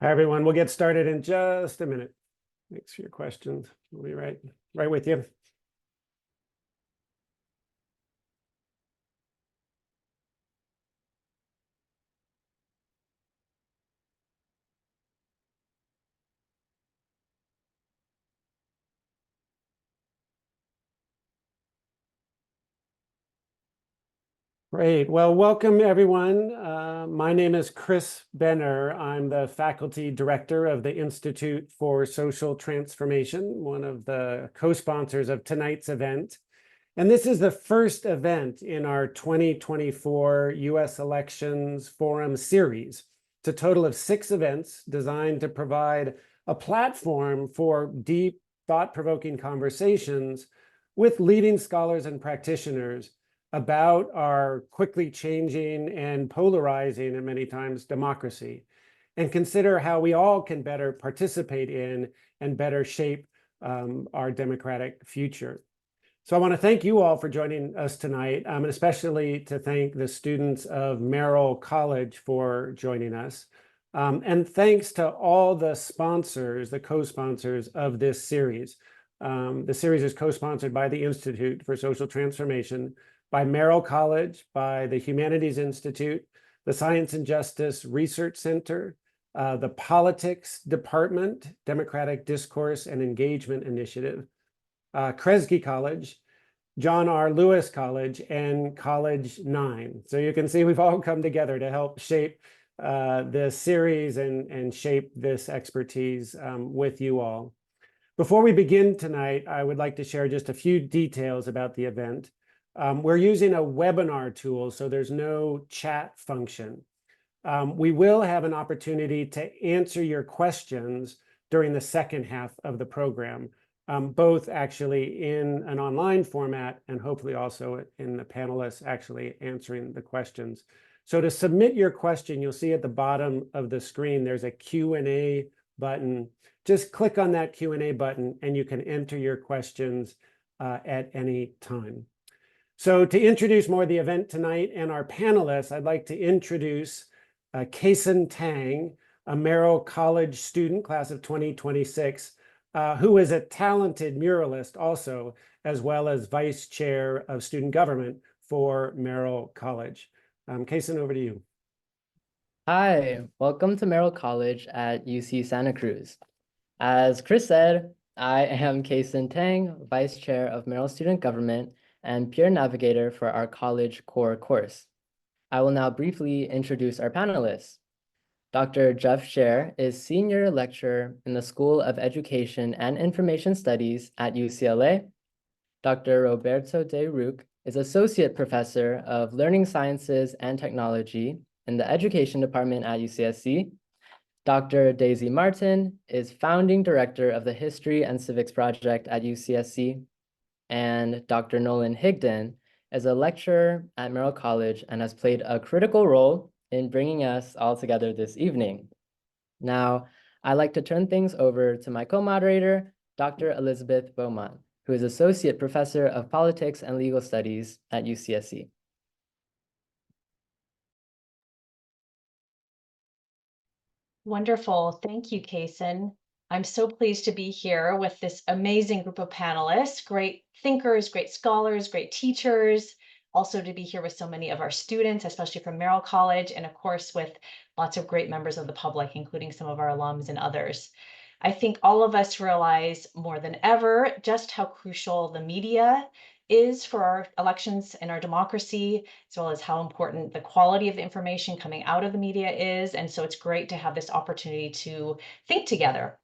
Hi, everyone. We'll get started in just a minute. Thanks for your questions. We'll be right with you. Great. Well, welcome, everyone. My name is Chris Benner. I'm the faculty director of the Institute for Social Transformation, one of the co-sponsors of tonight's event. And this is the first event in our 2024 U.S. Elections Forum series. It's a total of 6 events designed to provide a platform for deep, thought-provoking conversations with leading scholars and practitioners about our quickly changing and polarizing, and many times, democracy, and consider how we all can better participate in and better shape our democratic future. So I want to thank you all for joining us tonight, and especially to thank the students of Merrill College for joining us. And thanks to all the sponsors, the co-sponsors of this series. The series is co-sponsored by the Institute for Social Transformation, by Merrill College, by the Humanities Institute, the Science and Justice Research Center, the Politics Department, Democratic Discourse and Engagement Initiative, Kresge College, John R. Lewis College, and College 9. So you can see we've all come together to help shape this series and shape this expertise with you all. Before we begin tonight, I would like to share just a few details about the event. We're using a webinar tool, so there's no chat function. We will have an opportunity to answer your questions during the second half of the program, both actually in an online format and hopefully also in the panelists actually answering the questions. So to submit your question, you'll see at the bottom of the screen, there's a Q&A button. Just click on that Q&A button and you can enter your questions at any time. So to introduce more of the event tonight and our panelists, I'd like to introduce Kason Tang, a Merrill College student, class of 2026, who is a talented muralist also, as well as vice chair of student government for Merrill College. Kason, over to you. Hi, welcome to Merrill College at UC Santa Cruz. As Chris said, I am Kason Tang, vice chair of Merrill Student Government and peer navigator for our college core course. I will now briefly introduce our panelists. Dr. Jeff Scher is senior lecturer in the School of Education and Information Studies at UCLA. Dr. Roberto De Ruc is associate professor of learning sciences and technology in the education department at UCSC. Dr. Daisy Martin is founding director of the History and Civics Project at UCSC. And Dr. Nolan Higdon is a lecturer at Merrill College and has played a critical role in bringing us all together this evening. Now, I'd like to turn things over to my co-moderator, Dr. Elizabeth Beaumont, who is Associate Professor of Politics and Legal Studies at UCSC. Wonderful. Thank you, Kason. I'm so pleased to be here with this amazing group of panelists, great thinkers, great scholars, great teachers, also to be here with so many of our students, especially from Merrill College, and of course with lots of great members of the public, including some of our alums and others. I think all of us realize more than ever just how crucial the media is for our elections and our democracy, as well as how important the quality of the information coming out of the media is. And so it's great to have this opportunity to think together.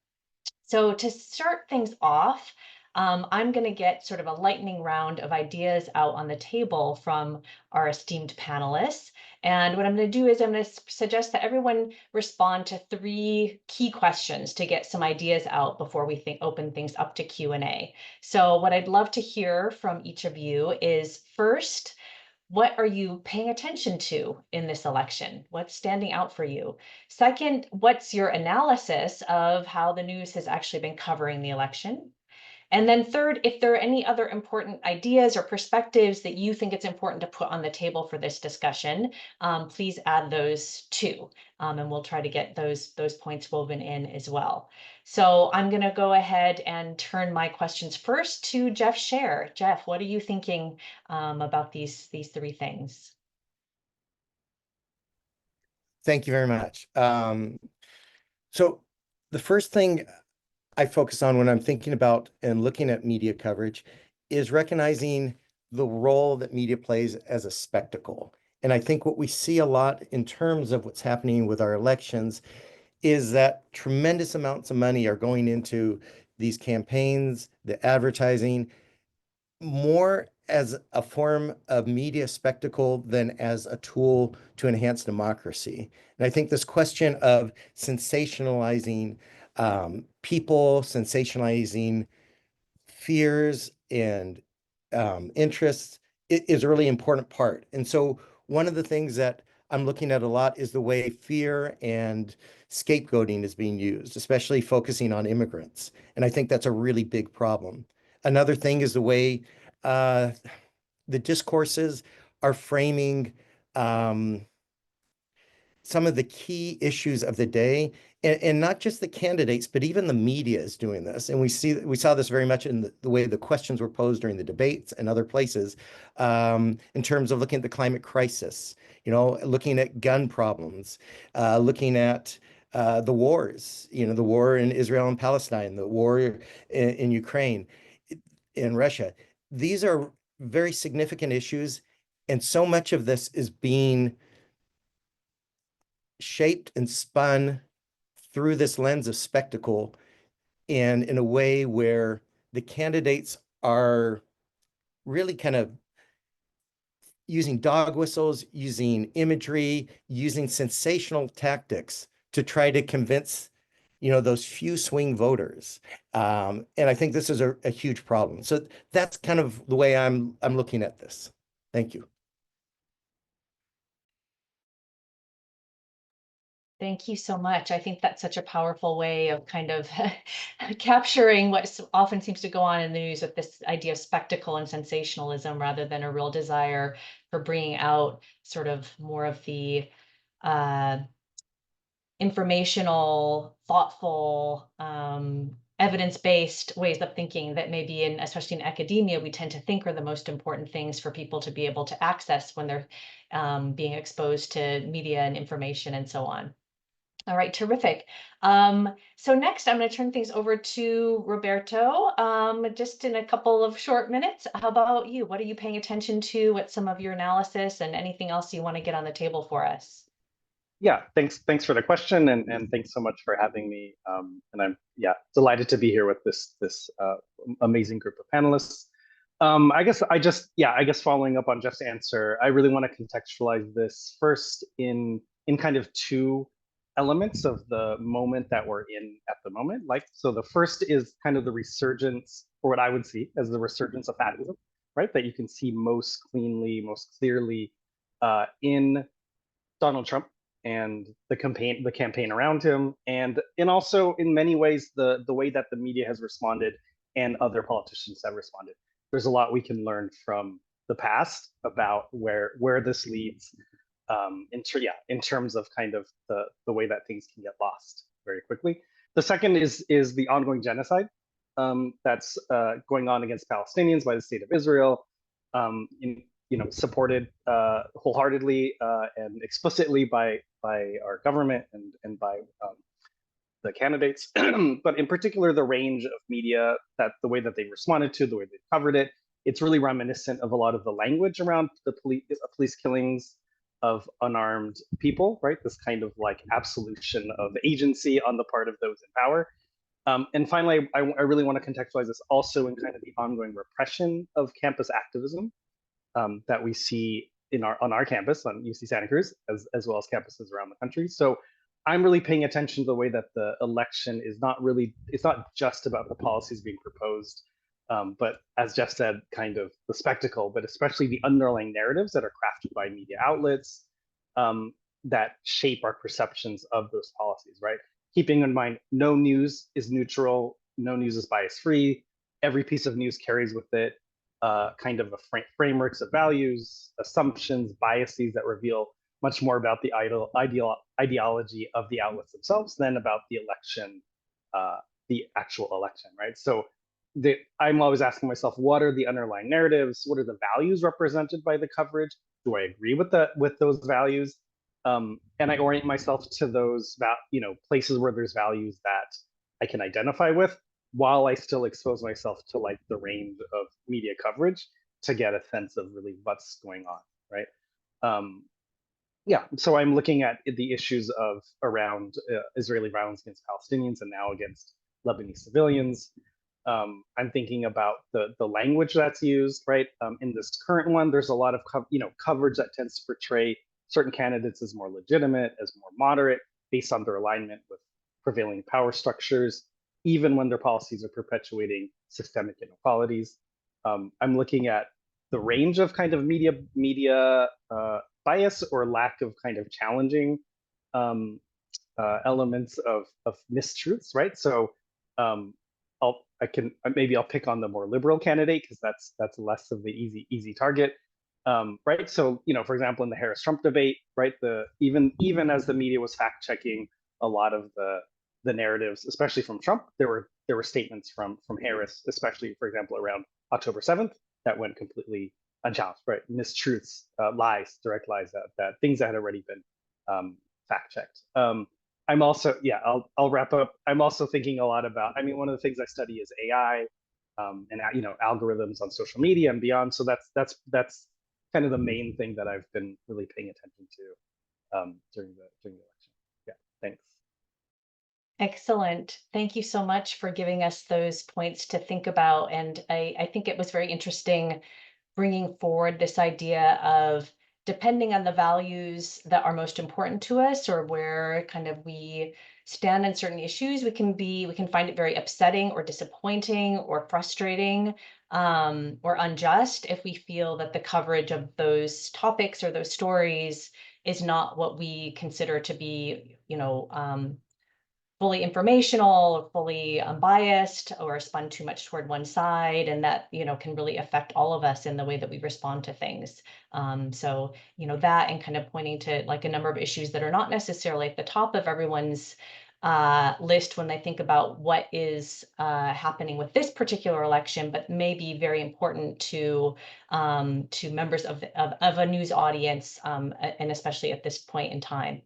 So to start things off, I'm going to get sort of a lightning round of ideas out on the table from our esteemed panelists. And what I'm going to do is I'm going to suggest that everyone respond to 3 key questions to get some ideas out before we open things up to Q&A. So what I'd love to hear from each of you is, first, what are you paying attention to in this election? What's standing out for you? Second, what's your analysis of how the news has actually been covering the election? And then third, if there are any other important ideas or perspectives that you think it's important to put on the table for this discussion, please add those too. And we'll try to get those points woven in as well. So I'm going to go ahead and turn my questions first to Jeff Scher. Jeff, what are you thinking about these three things? Thank you very much. So the first thing I focus on when I'm thinking about and looking at media coverage is recognizing the role that media plays as a spectacle. And I think what we see a lot in terms of what's happening with our elections is that tremendous amounts of money are going into these campaigns, the advertising, more as a form of media spectacle than as a tool to enhance democracy. And I think this question of sensationalizing people, sensationalizing fears and interests is a really important part. And so one of the things that I'm looking at a lot is the way fear and scapegoating is being used, especially focusing on immigrants. And I think that's a really big problem. Another thing is the way the discourses are framing some of the key issues of the day, and not just the candidates, but even the media is doing this. And we saw this very much in the way the questions were posed during the debates and other places, in terms of looking at the climate crisis, looking at gun problems, looking at the wars, the war in Israel and Palestine, the war in Ukraine, in Russia. These are very significant issues, and so much of this is being shaped and spun through this lens of spectacle, and in a way where the candidates are really kind of using dog whistles, using imagery, using sensational tactics to try to convince those few swing voters. And I think this is a huge problem. So that's kind of the way I'm looking at this. Thank you. Thank you so much. I think that's such a powerful way of kind of capturing what often seems to go on in the news with this idea of spectacle and sensationalism rather than a real desire for bringing out sort of more of the informational, thoughtful, evidence-based ways of thinking that maybe especially in academia, we tend to think are the most important things for people to be able to access when they're being exposed to media and information and so on. All right, terrific. So next, I'm going to turn things over to Roberto, just in a couple of short minutes. How about you? What are you paying attention to? What's some of your analysis and anything else you want to get on the table for us? Yeah, thanks for the question, and thanks so much for having me. And I'm delighted to be here with this amazing group of panelists. I guess following up on Jeff's answer, I really want to contextualize this first in kind of two elements of the moment that we're in at the moment. So the first is kind of the resurgence, or what I would see as the resurgence of fascism, right? That you can see most clearly in Donald Trump and the campaign around him, and also in many ways the way that the media has responded and other politicians have responded. There's a lot we can learn from the past about where this leads, in terms of kind of the way that things can get lost very quickly. The second is the ongoing genocide that's going on against Palestinians by the state of Israel, supported wholeheartedly and explicitly by our government and by the candidates, but in particular the range of media, that the way that they responded to, the way they covered it, it's really reminiscent of a lot of the language around the police killings of unarmed people, right? This kind of like absolution of agency on the part of those in power. And finally, I really want to contextualize this also in kind of the ongoing repression of campus activism that we see on our campus, on UC Santa Cruz, as well as campuses around the country. So I'm really paying attention to the way that the election is it's not just about the policies being proposed, but as Jeff said, kind of the spectacle, but especially the underlying narratives that are crafted by media outlets that shape our perceptions of those policies, right? Keeping in mind, no news is neutral, no news is bias-free, every piece of news carries with it kind of a frameworks of values, assumptions, biases that reveal much more about the ideology of the outlets themselves than about the election, the actual election, right? So I'm always asking myself, what are the underlying narratives? What are the values represented by the coverage? Do I agree with those values? And I orient myself to those places where there's values that I can identify with, while I still expose myself to like the range of media coverage to get a sense of really what's going on, right? Yeah, so I'm looking at the issues of around Israeli violence against Palestinians and now against Lebanese civilians. I'm thinking about the language that's used, right? In this current one, there's a lot of coverage that tends to portray certain candidates as more legitimate, as more moderate, based on their alignment with prevailing power structures, even when their policies are perpetuating systemic inequalities. I'm looking at the range of kind of media bias or lack of kind of challenging elements of mistruths, right? So maybe I'll pick on the more liberal candidate because that's less of the easy target, right? So for example, in the Harris-Trump debate, right, even as the media was fact checking a lot of the narratives, especially from Trump, there were statements from Harris, especially for example around October 7th, that went completely unchallenged, right? Mistruths, lies, direct lies, that things that had already been fact checked. I'm also, I'll wrap up. I'm also thinking a lot about, one of the things I study is AI, and algorithms on social media and beyond. So that's kind of the main thing that I've been really paying attention to during the election. Yeah, thanks. Excellent. Thank you so much for giving us those points to think about. And I think it was very interesting bringing forward this idea of depending on the values that are most important to us or where kind of we stand on certain issues, we can find it very upsetting or disappointing or frustrating or unjust if we feel that the coverage of those topics or those stories is not what we consider to be, fully informational or fully unbiased or spun too much toward one side, and that can really affect all of us in the way that we respond to things. So that, and kind of pointing to like a number of issues that are not necessarily at the top of everyone's list when they think about what is happening with this particular election, but may be very important to members of a news audience, and especially at this point in time.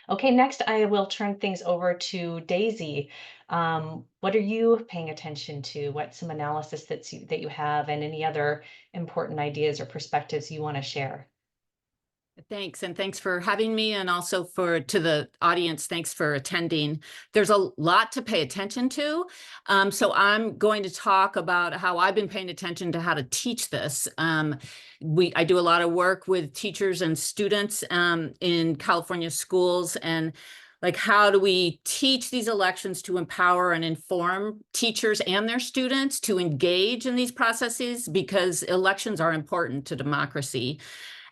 Okay, next I will turn things over to Daisy. What are you paying attention to? What's some analysis that you have, and any other important ideas or perspectives you want to share? Thanks, and thanks for having me, and also to the audience, thanks for attending. There's a lot to pay attention to, so I'm going to talk about how I've been paying attention to how to teach this. I do a lot of work with teachers and students in California schools, and like, how do we teach these elections to empower and inform teachers and their students to engage in these processes, because elections are important to democracy.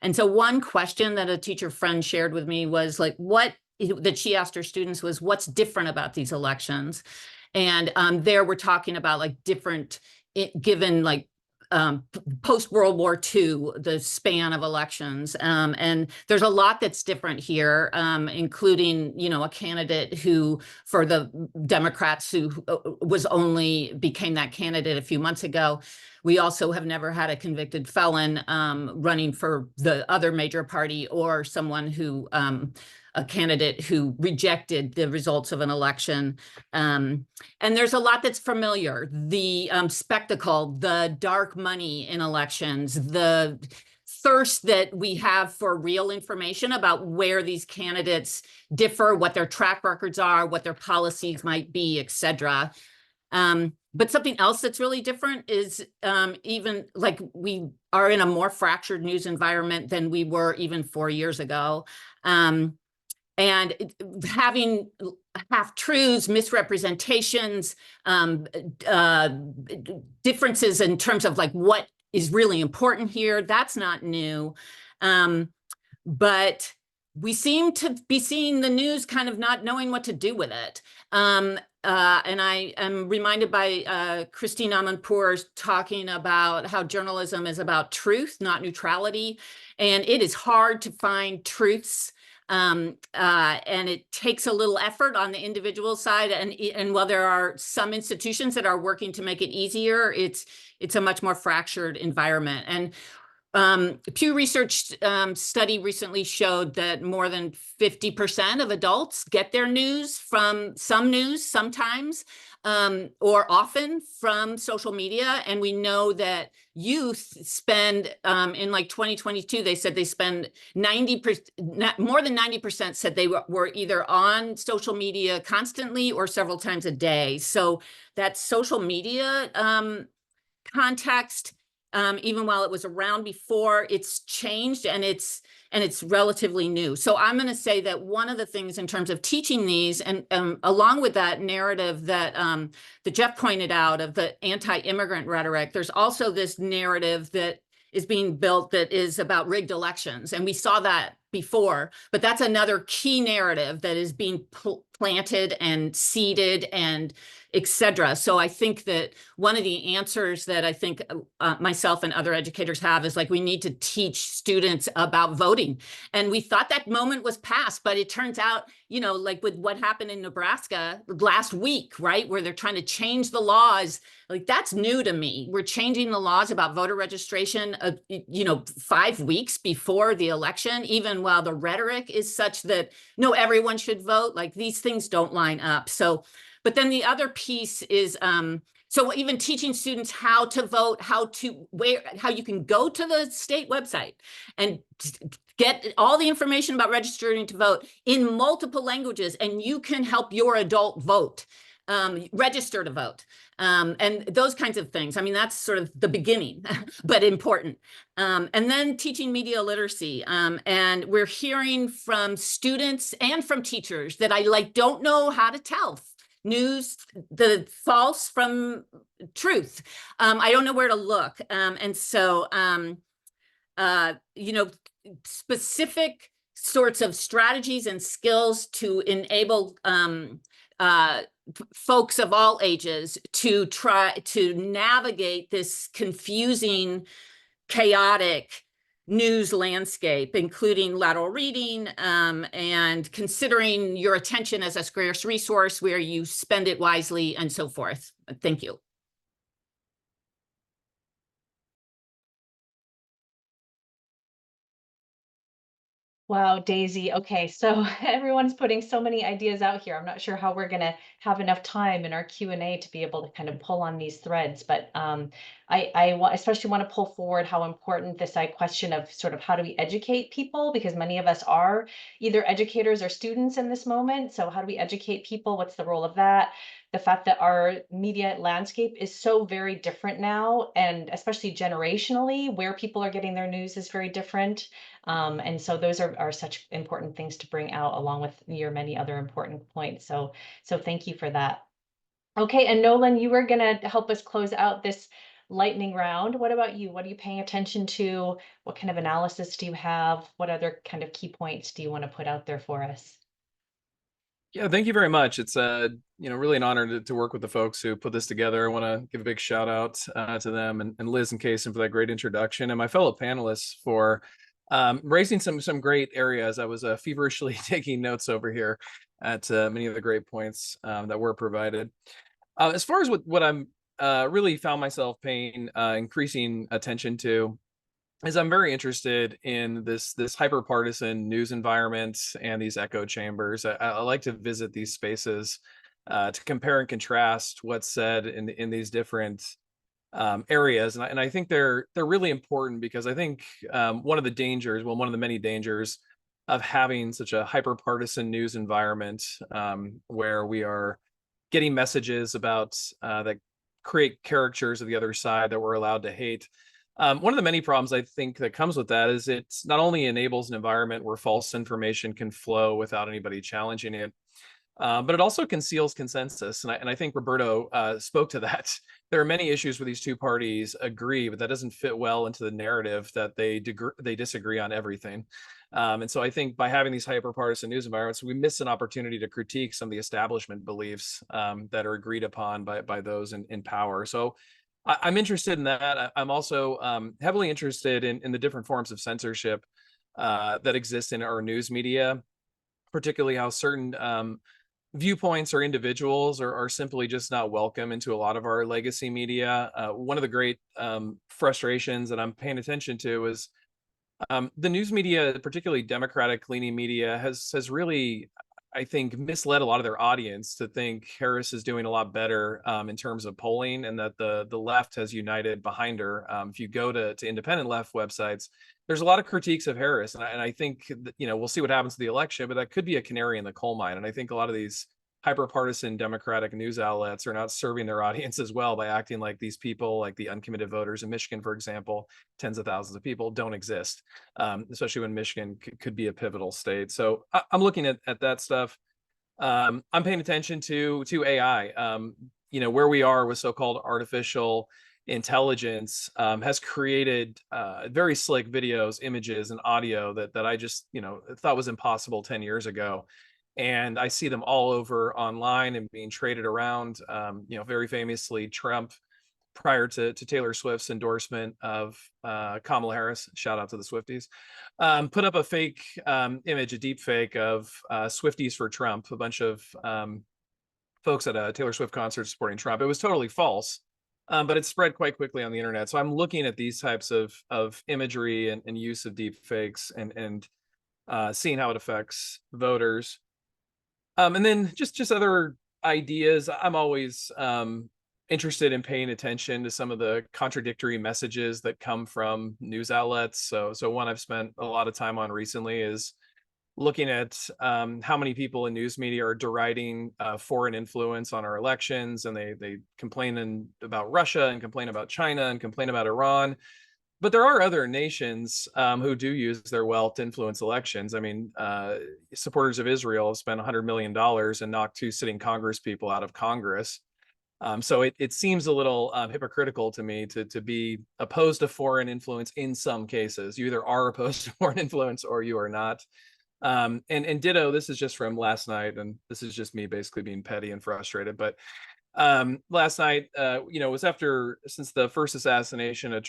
And so one question that a teacher friend shared with me was like, that she asked her students was, what's different about these elections? And there we're talking about like different, given like post-World War II, the span of elections. And there's a lot that's different here, including, a candidate who, for the Democrats, who became that candidate a few months ago. We also have never had a convicted felon running for the other major party, or someone who, a candidate who rejected the results of an election. And there's a lot that's familiar. The spectacle, the dark money in elections, the thirst that we have for real information about where these candidates differ, what their track records are, what their policies might be, et cetera. But something else that's really different is even like we are in a more fractured news environment than we were even 4 years ago. And having half-truths, misrepresentations, differences in terms of like what is really important here, that's not new. But we seem to be seeing the news kind of not knowing what to do with it. and I am reminded by Christine Amanpour talking about how journalism is about truth, not neutrality. And it is hard to find truths. And it takes a little effort on the individual side. And while there are some institutions that are working to make it easier, it's a much more fractured environment. And Pew Research study recently showed that more than 50% of adults get their news from some news sometimes or often from social media. And we know that youth spend in like 2022, they said they spend 90%, more than 90% said they were either on social media constantly or several times a day. So that social media context, even while it was around before, it's changed and it's relatively new. So I'm going to say that one of the things in terms of teaching these, and along with that narrative that Jeff pointed out of the anti-immigrant rhetoric, there's also this narrative that is being built that is about rigged elections. And we saw that before, but that's another key narrative that is being planted and seeded and etc. So I think that one of the answers that I think myself and other educators have is like, we need to teach students about voting. And we thought that moment was past, but it turns out, you know, like with what happened in Nebraska last week, right, where they're trying to change the laws, like that's new to me. We're changing the laws about voter registration, you know, 5 weeks before the election, even while the rhetoric is such that, no, everyone should vote. Like these things don't line up. So, but then the other piece is, so even teaching students how to vote, how you can go to the state website and get all the information about registering to vote in multiple languages, and you can help your adult vote, register to vote, and those kinds of things. I mean, that's sort of the beginning, but important. And then teaching media literacy. And we're hearing from students and from teachers that I don't know how to tell news, the false from truth. I don't know where to look. And so, you know, specific sorts of strategies and skills to enable folks of all ages to try to navigate this confusing, chaotic news landscape, including lateral reading and considering your attention as a scarce resource where you spend it wisely and so forth. Thank you. Wow, Daisy. Okay, so everyone's putting so many ideas out here. I'm not sure how we're going to have enough time in our Q&A to be able to kind of pull on these threads, but I especially want to pull forward how important this question of sort of how do we educate people, because many of us are either educators or students in this moment. So how do we educate people? What's the role of that? The fact that our media landscape is so very different now, and especially generationally, where people are getting their news is very different. And so those are such important things to bring out, along with your many other important points. So thank you for that. Okay, and Nolan, you were going to help us close out this lightning round. What about you? What are you paying attention to? What kind of analysis do you have? What other kind of key points do you want to put out there for us? Yeah, thank you very much. It's you know, really an honor to work with the folks who put this together. I want to give a big shout out to them and Liz and Kason for that great introduction, and my fellow panelists for raising some great areas. I was feverishly taking notes over here at many of the great points that were provided. As far as what I'm really found myself paying increasing attention to is I'm very interested in this hyper-partisan news environment and these echo chambers. I like to visit these spaces to compare and contrast what's said in these different areas, and I think they're really important, because I think one of the many dangers of having such a hyper-partisan news environment where we are getting messages about that create caricatures of the other side that we're allowed to hate. One of the many problems I think that comes with that is it's not only enables an environment where false information can flow without anybody challenging it, but it also conceals consensus. And I think Roberto spoke to that. There are many issues where these two parties agree, but that doesn't fit well into the narrative that they disagree on everything. And so I think by having these hyper-partisan news environments, we miss an opportunity to critique some of the establishment beliefs that are agreed upon by those in power. So I'm interested in that. I'm also heavily interested in the different forms of censorship that exist in our news media, particularly how certain viewpoints or individuals are simply just not welcome into a lot of our legacy media. One of the great frustrations that I'm paying attention to is the news media, particularly Democratic-leaning media, has really, I think, misled a lot of their audience to think Harris is doing a lot better in terms of polling, and that the left has united behind her. If you go to independent left websites, there's a lot of critiques of Harris, and I think that, we'll see what happens to the election, but that could be a canary in the coal mine. And I think a lot of these hyper-partisan Democratic news outlets are not serving their audience as well by acting like these people, like the uncommitted voters in Michigan, for example, tens of thousands of people, don't exist, especially when Michigan could be a pivotal state. So I'm looking at that stuff. I'm paying attention to AI. Where we are with so-called artificial intelligence has created very slick videos, images, and audio that I just thought was impossible 10 years ago. And I see them all over online and being traded around. Very famously, Trump, prior to Taylor Swift's endorsement of Kamala Harris, shout out to the Swifties, put up a fake image, a deep fake of Swifties for Trump, a bunch of folks at a Taylor Swift concert supporting Trump. It was totally false, but it spread quite quickly on the internet. So I'm looking at these types of imagery and use of deep fakes and seeing how it affects voters. And then just other ideas. I'm always interested in paying attention to some of the contradictory messages that come from news outlets. So one I've spent a lot of time on recently is looking at how many people in news media are deriding foreign influence on our elections, and they complain about Russia and complain about China and complain about Iran. But there are other nations who do use their wealth to influence elections. I mean, supporters of Israel have spent $100 million and knocked 2 sitting Congress people out of Congress. So it seems a little hypocritical to me to be opposed to foreign influence in some cases. You either are opposed to foreign influence or you are not. And ditto, this is just from last night, and this is just me basically being petty and frustrated. But last night, was since the first assassination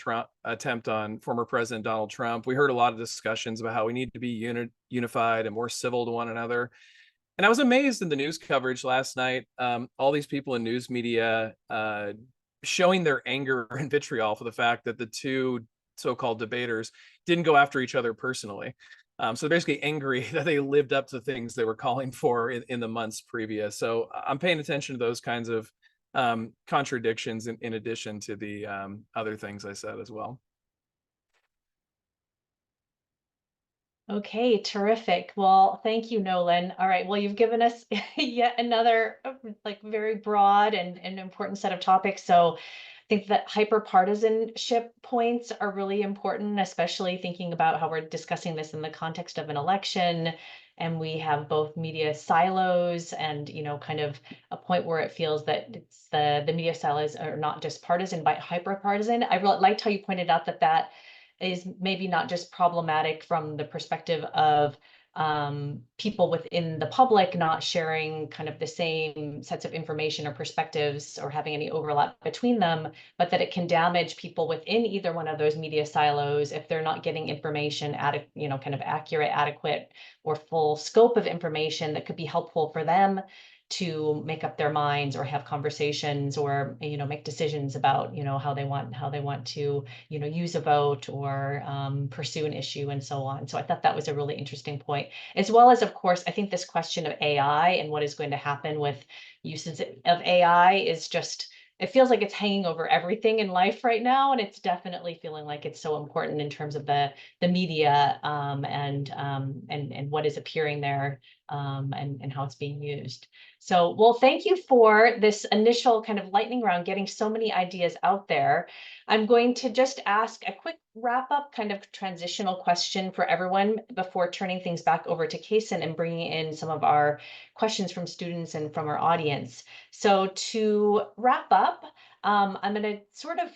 attempt on former President Donald Trump, we heard a lot of discussions about how we need to be unified and more civil to one another. And I was amazed in the news coverage last night, all these people in news media showing their anger and vitriol for the fact that the two so-called debaters didn't go after each other personally. So they're basically angry that they lived up to things they were calling for in the months previous. So I'm paying attention to those kinds of contradictions in addition to the other things I said as well. Okay, terrific. Well, thank you, Nolan. All right, well, you've given us yet another very broad and important set of topics. So I think that hyperpartisanship points are really important, especially thinking about how we're discussing this in the context of an election. And we have both media silos and, kind of a point where it feels that it's the media silos are not just partisan, but hyperpartisan. I really liked how you pointed out that is maybe not just problematic from the perspective of people within the public not sharing kind of the same sets of information or perspectives or having any overlap between them, but that it can damage people within either one of those media silos if they're not getting information kind of accurate, adequate, or full scope of information that could be helpful for them to make up their minds or have conversations or make decisions about how they want to use a vote or pursue an issue and so on. So I thought that was a really interesting point, as well as, of course, I think this question of AI and what is going to happen with uses of AI is just, it feels like it's hanging over everything in life right now, and it's definitely feeling like it's so important in terms of the media and what is appearing there and how it's being used. So, well, thank you for this initial kind of lightning round, getting so many ideas out there. I'm going to just ask a quick wrap up kind of transitional question for everyone before turning things back over to Kason and bringing in some of our questions from students and from our audience. So to wrap up, I'm going to sort of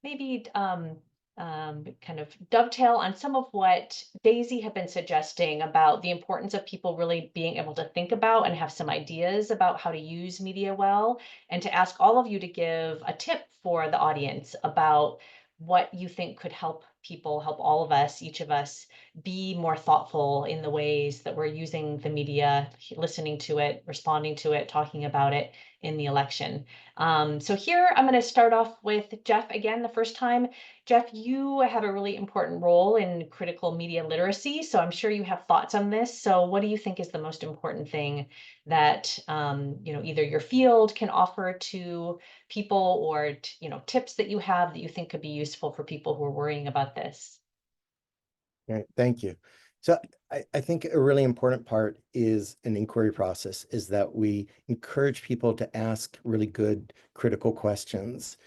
maybe kind of dovetail on some of what Daisy had been suggesting about the importance of people really being able to think about and have some ideas about how to use media well, and to ask all of you to give a tip for the audience about what you think could help people, help all of us, each of us, be more thoughtful in the ways that we're using the media, listening to it, responding to it, talking about it in the election. So here I'm going to start off with Jeff again the first time. Jeff, you have a really important role in critical media literacy, so I'm sure you have thoughts on this. So what do you think is the most important thing that either your field can offer to people, or tips that you have that you think could be useful for people who are worrying about this? Right, thank you. So I think a really important part is an inquiry process, is that we encourage people to ask really good critical questions,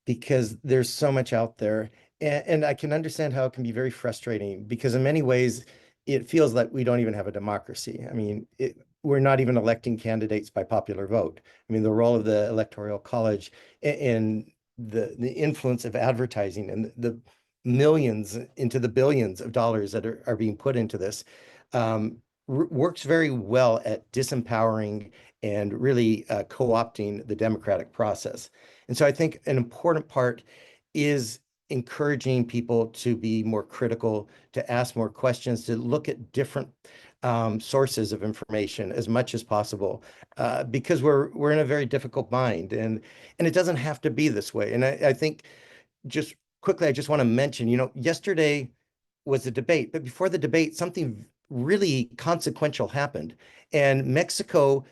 because there's so much out there. And I can understand how it can be very frustrating, because in many ways, it feels like we don't even have a democracy. I mean, we're not even electing candidates by popular vote. I mean, the role of the Electoral College and the influence of advertising and the millions into the billions of dollars that are being put into this works very well at disempowering and really co-opting the democratic process. And so I think an important part is encouraging people to be more critical, to ask more questions, to look at different sources of information as much as possible, because we're in a very difficult bind, and it doesn't have to be this way. And I think just quickly, I just want to mention, yesterday was a debate, but before the debate, something really consequential happened, and Mexico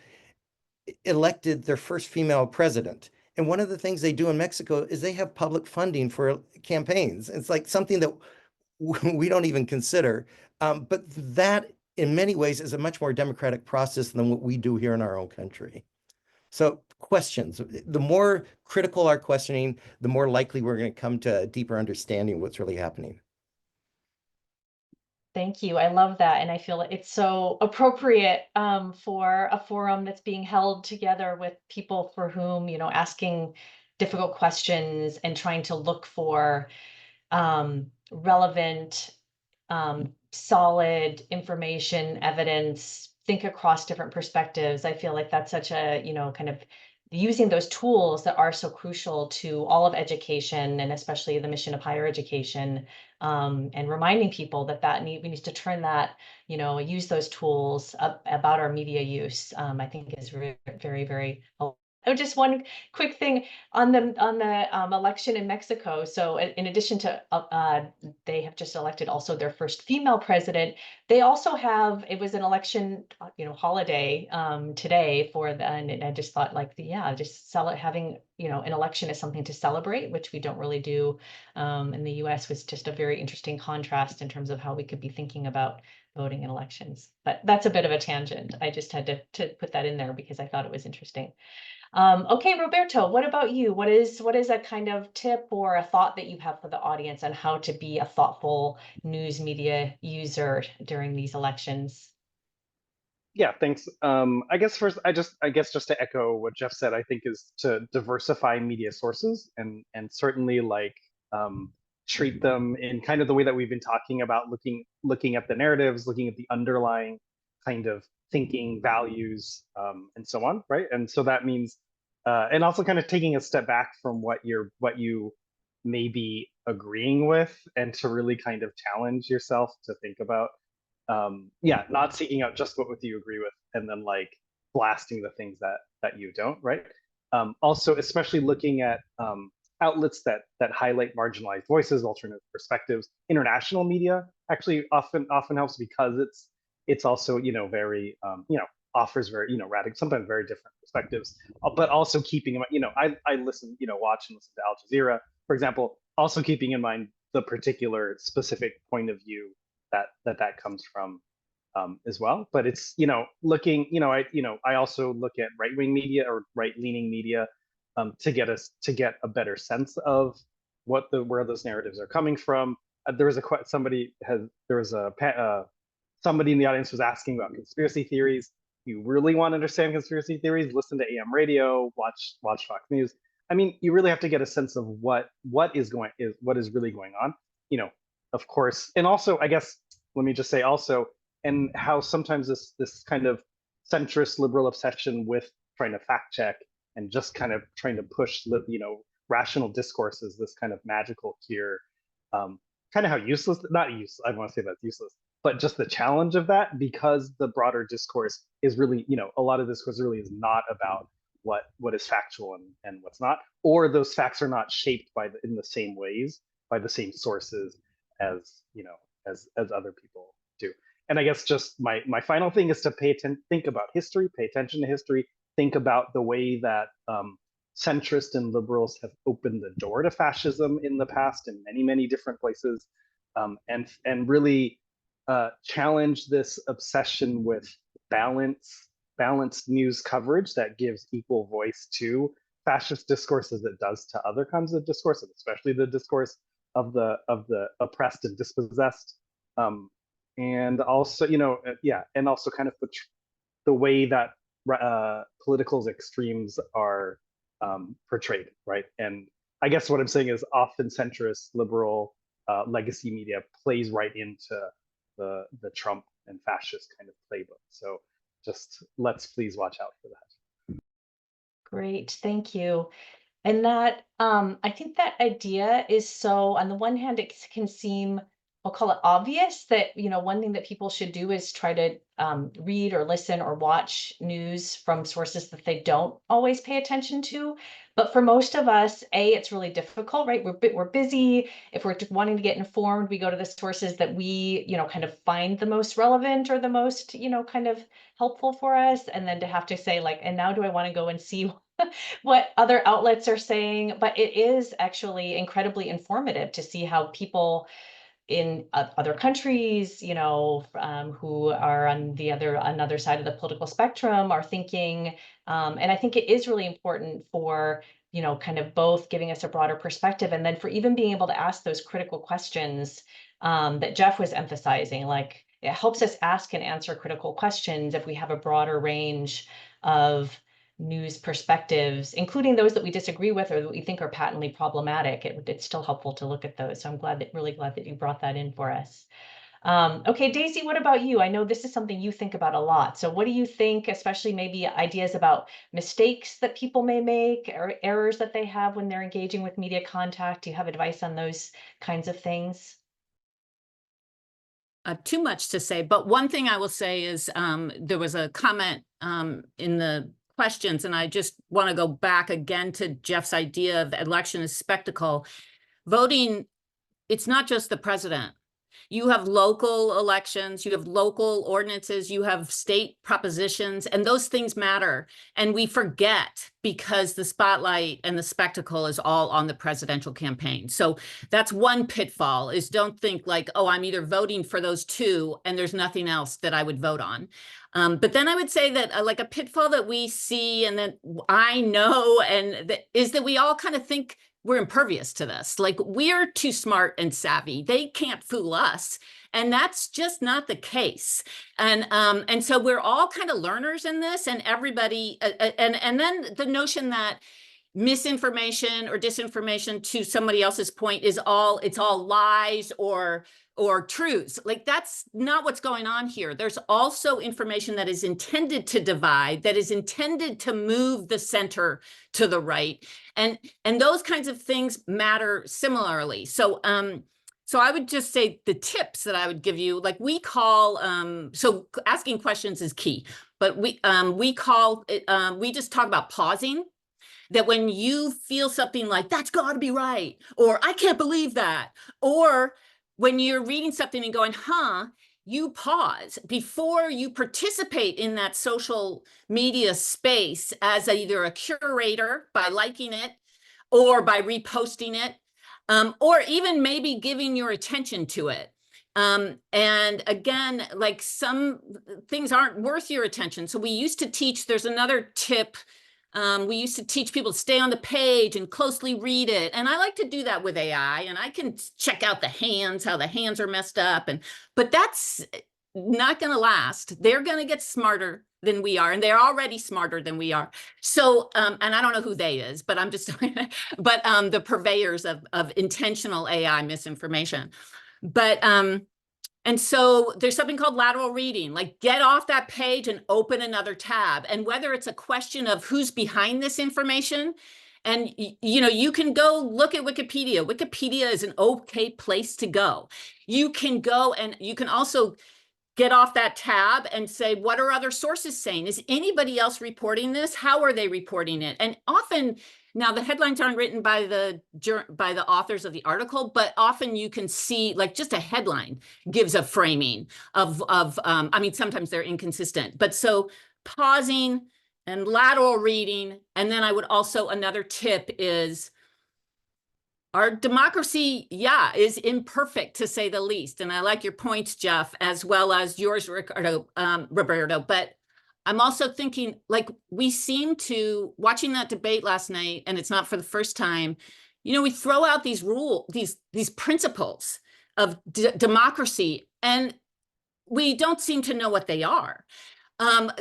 elected their first female president. And one of the things they do in Mexico is they have public funding for campaigns. It's like something that we don't even consider. But that, in many ways, is a much more democratic process than what we do here in our own country. So questions, the more critical our questioning, the more likely we're going to come to a deeper understanding of what's really happening. Thank you. I love that. And I feel it's so appropriate for a forum that's being held together with people for whom, asking difficult questions and trying to look for relevant, solid information, evidence, think across different perspectives. I feel like that's such a, kind of using those tools that are so crucial to all of education, and especially the mission of higher education, and reminding people that we need to turn that, use those tools about our media use. I think is very, very, very helpful. Oh, just one quick thing on the election in Mexico. So in addition to they have just elected also their first female president. They also have, it was an election holiday today for the, and I just thought just having an election is something to celebrate, which we don't really do in the US, was just a very interesting contrast in terms of how we could be thinking about voting in elections. But that's a bit of a tangent. I just had to put that in there because I thought it was interesting. Okay, Roberto, what about you? What is a kind of tip or a thought that you have for the audience on how to be a thoughtful news media user during these elections? Yeah, thanks. I guess first, just to echo what Jeff said, I think is to diversify media sources, and certainly treat them in kind of the way that we've been talking about, looking at the narratives, looking at the underlying kind of thinking, values, and so on, right? And so that means, and also kind of taking a step back from what you may be agreeing with, and to really kind of challenge yourself to think about, not seeking out just what you agree with, and then blasting the things that you don't, right? Also, especially looking at outlets that highlight marginalized voices, alternative perspectives. International media actually often helps, because it's also very offers very radical, sometimes very different perspectives, but also keeping in mind, I listen, watch and listen to Al Jazeera, for example, also keeping in mind the particular specific point of view that comes from, as well. But it's looking, I also look at right-wing media or right-leaning media, to get a better sense of where those narratives are coming from. There was somebody in the audience was asking about conspiracy theories. You really want to understand conspiracy theories, listen to AM radio, watch Fox News. I mean, you really have to get a sense of what is really going on, of course. And also, I guess, let me just say also, and how sometimes this kind of centrist liberal obsession with trying to fact check and just kind of trying to push, rational discourse is this kind of magical cure. Kind of how useless, not useless, I don't want to say that's useless, but just the challenge of that, because the broader discourse is really, a lot of discourse really is not about what is factual and what's not, or those facts are not shaped in the same ways, by the same sources as, as other people do. And I guess just my final thing is to think about history, pay attention to history, think about the way that centrist and liberals have opened the door to fascism in the past in many, many different places, and really challenge this obsession with balanced news coverage that gives equal voice to fascist discourse as it does to other kinds of discourse, and especially the discourse of the oppressed and dispossessed, and also, and also kind of the way that political extremes are portrayed, right? And I guess what I'm saying is often centrist liberal legacy media plays right into the Trump and fascist kind of playbook. So just let's please watch out for that. Great, thank you. And that, I think that idea is so, on the one hand, it can seem, I'll call it obvious that, one thing that people should do is try to read or listen or watch news from sources that they don't always pay attention to. But for most of us, it's really difficult, right? We're busy. If we're wanting to get informed, we go to the sources that we, kind of find the most relevant or the most, kind of helpful for us. And then to have to say like, and now do I want to go and see what other outlets are saying? But it is actually incredibly informative to see how people in other countries, who are on another side of the political spectrum are thinking. And I think it is really important for, kind of both giving us a broader perspective, and then for even being able to ask those critical questions that Jeff was emphasizing. Like, it helps us ask and answer critical questions if we have a broader range of news perspectives, including those that we disagree with or that we think are patently problematic. It's still helpful to look at those. So I'm really glad that you brought that in for us. Okay, Daisy, what about you? I know this is something you think about a lot. So what do you think, especially maybe ideas about mistakes that people may make or errors that they have when they're engaging with media contact? Do you have advice on those kinds of things? Too much to say, but one thing I will say is there was a comment in the questions, and I just want to go back again to Jeff's idea of election as spectacle. Voting, it's not just the president. You have local elections, you have local ordinances, you have state propositions, and those things matter. And we forget because the spotlight and the spectacle is all on the presidential campaign. So that's one pitfall, is don't think like, oh, I'm either voting for those two and there's nothing else that I would vote on. But then I would say that like a pitfall that we see and that I know is that we all kind of think we're impervious to this. Like, we're too smart and savvy. They can't fool us. And that's just not the case. And so we're all kind of learners in this, and everybody, and then the notion that misinformation or disinformation, to somebody else's point, it's all lies or truths. Like, that's not what's going on here. There's also information that is intended to divide, that is intended to move the center to the right. And those kinds of things matter similarly. So I would just say the tips that I would give you, like we call, so asking questions is key, but we just talk about pausing. That when you feel something like, that's got to be right, or I can't believe that, or when you're reading something and going, you pause before you participate in that social media space as either a curator by liking it or by reposting it, or even maybe giving your attention to it. And again, like, some things aren't worth your attention. So we used to teach, there's another tip We used to teach people to stay on the page and closely read it. And I like to do that with AI, and I can check out the hands, how the hands are messed up. But that's not going to last. They're going to get smarter than we are, and they're already smarter than we are. So, and I don't know who they is, but I'm just, but the purveyors of intentional AI misinformation. But and so there's something called lateral reading, like get off that page and open another tab. And whether it's a question of who's behind this information, and you know, you can go look at Wikipedia. Wikipedia is an okay place to go. You can go, and you can also get off that tab and say, what are other sources saying? Is anybody else reporting this? How are they reporting it? And often, now the headlines aren't written by the authors of the article, but often you can see, like, just a headline gives a framing of I mean, sometimes they're inconsistent, but so pausing and lateral reading. And then I would also, another tip is, our democracy, yeah, is imperfect, to say the least. And I like your points, Jeff, as well as yours, Roberto. But I'm also thinking, like, we seem to, watching that debate last night, and it's not for the first time, you know, we throw out these these principles of democracy, and we don't seem to know what they are.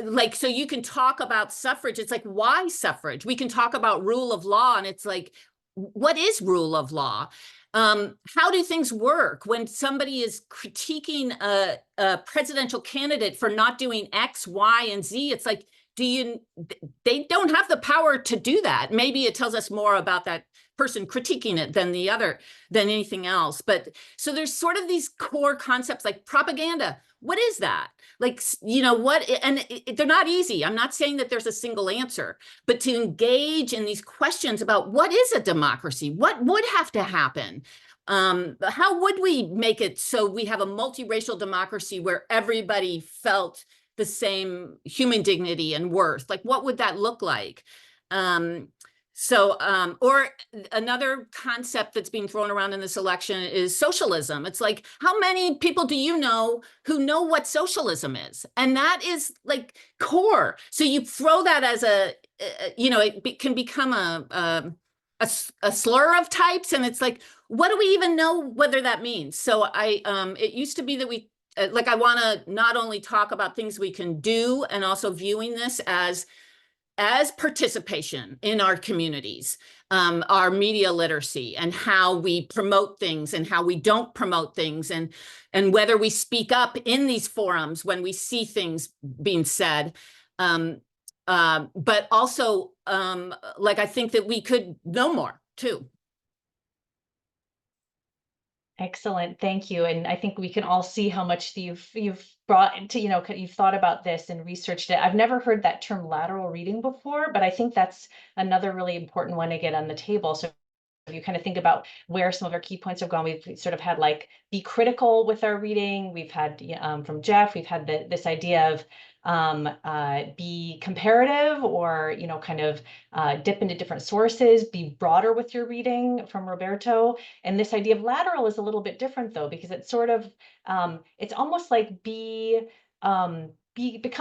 Like, so you can talk about suffrage. It's like, why suffrage? We can talk about rule of law, and it's like, what is rule of law? How do things work when somebody is critiquing a presidential candidate for not doing X, Y, and Z? It's like, they don't have the power to do that. Maybe it tells us more about that person critiquing it than anything else. But so there's sort of these core concepts like propaganda. What is that? Like, you know, what, and they're not easy. I'm not saying that there's a single answer, but to engage in these questions about what is a democracy? What would have to happen? How would we make it so we have a multiracial democracy where everybody felt the same human dignity and worth? Like, what would that look like? Or another concept that's being thrown around in this election is socialism. It's like, how many people do you know who know what socialism is? And that is like core. So you throw that as you know, it can become a slur of types. And it's like, what do we even know whether that means? So it used to be that I want to not only talk about things we can do, and also viewing this as participation in our communities, our media literacy, and how we promote things and how we don't promote things, and whether we speak up in these forums when we see things being said. But also, like, I think that we could know more too. Excellent, thank you. And I think we can all see how much you've brought into, you know, you've thought about this and researched it. I've never heard that term lateral reading before, but I think that's another really important one to get on the table. So if you kind of think about where some of our key points have gone, we've sort of had, like, be critical with our reading. We've had from Jeff, we've had this idea of be comparative, or, you know, kind of dip into different sources, be broader with your reading, from Roberto. And this idea of lateral is a little bit different, though, because it's sort of it's almost like become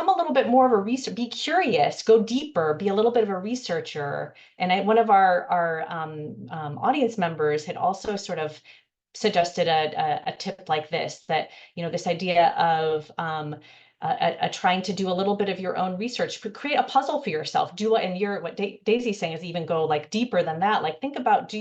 a little bit more of a researcher, be curious, go deeper, be a little bit of a researcher. And one of our audience members had also sort of suggested a tip like this, that, you know, this idea of trying to do a little bit of your own research, create a puzzle for yourself, what Daisy's saying is even go, like, deeper than that. Like, think about,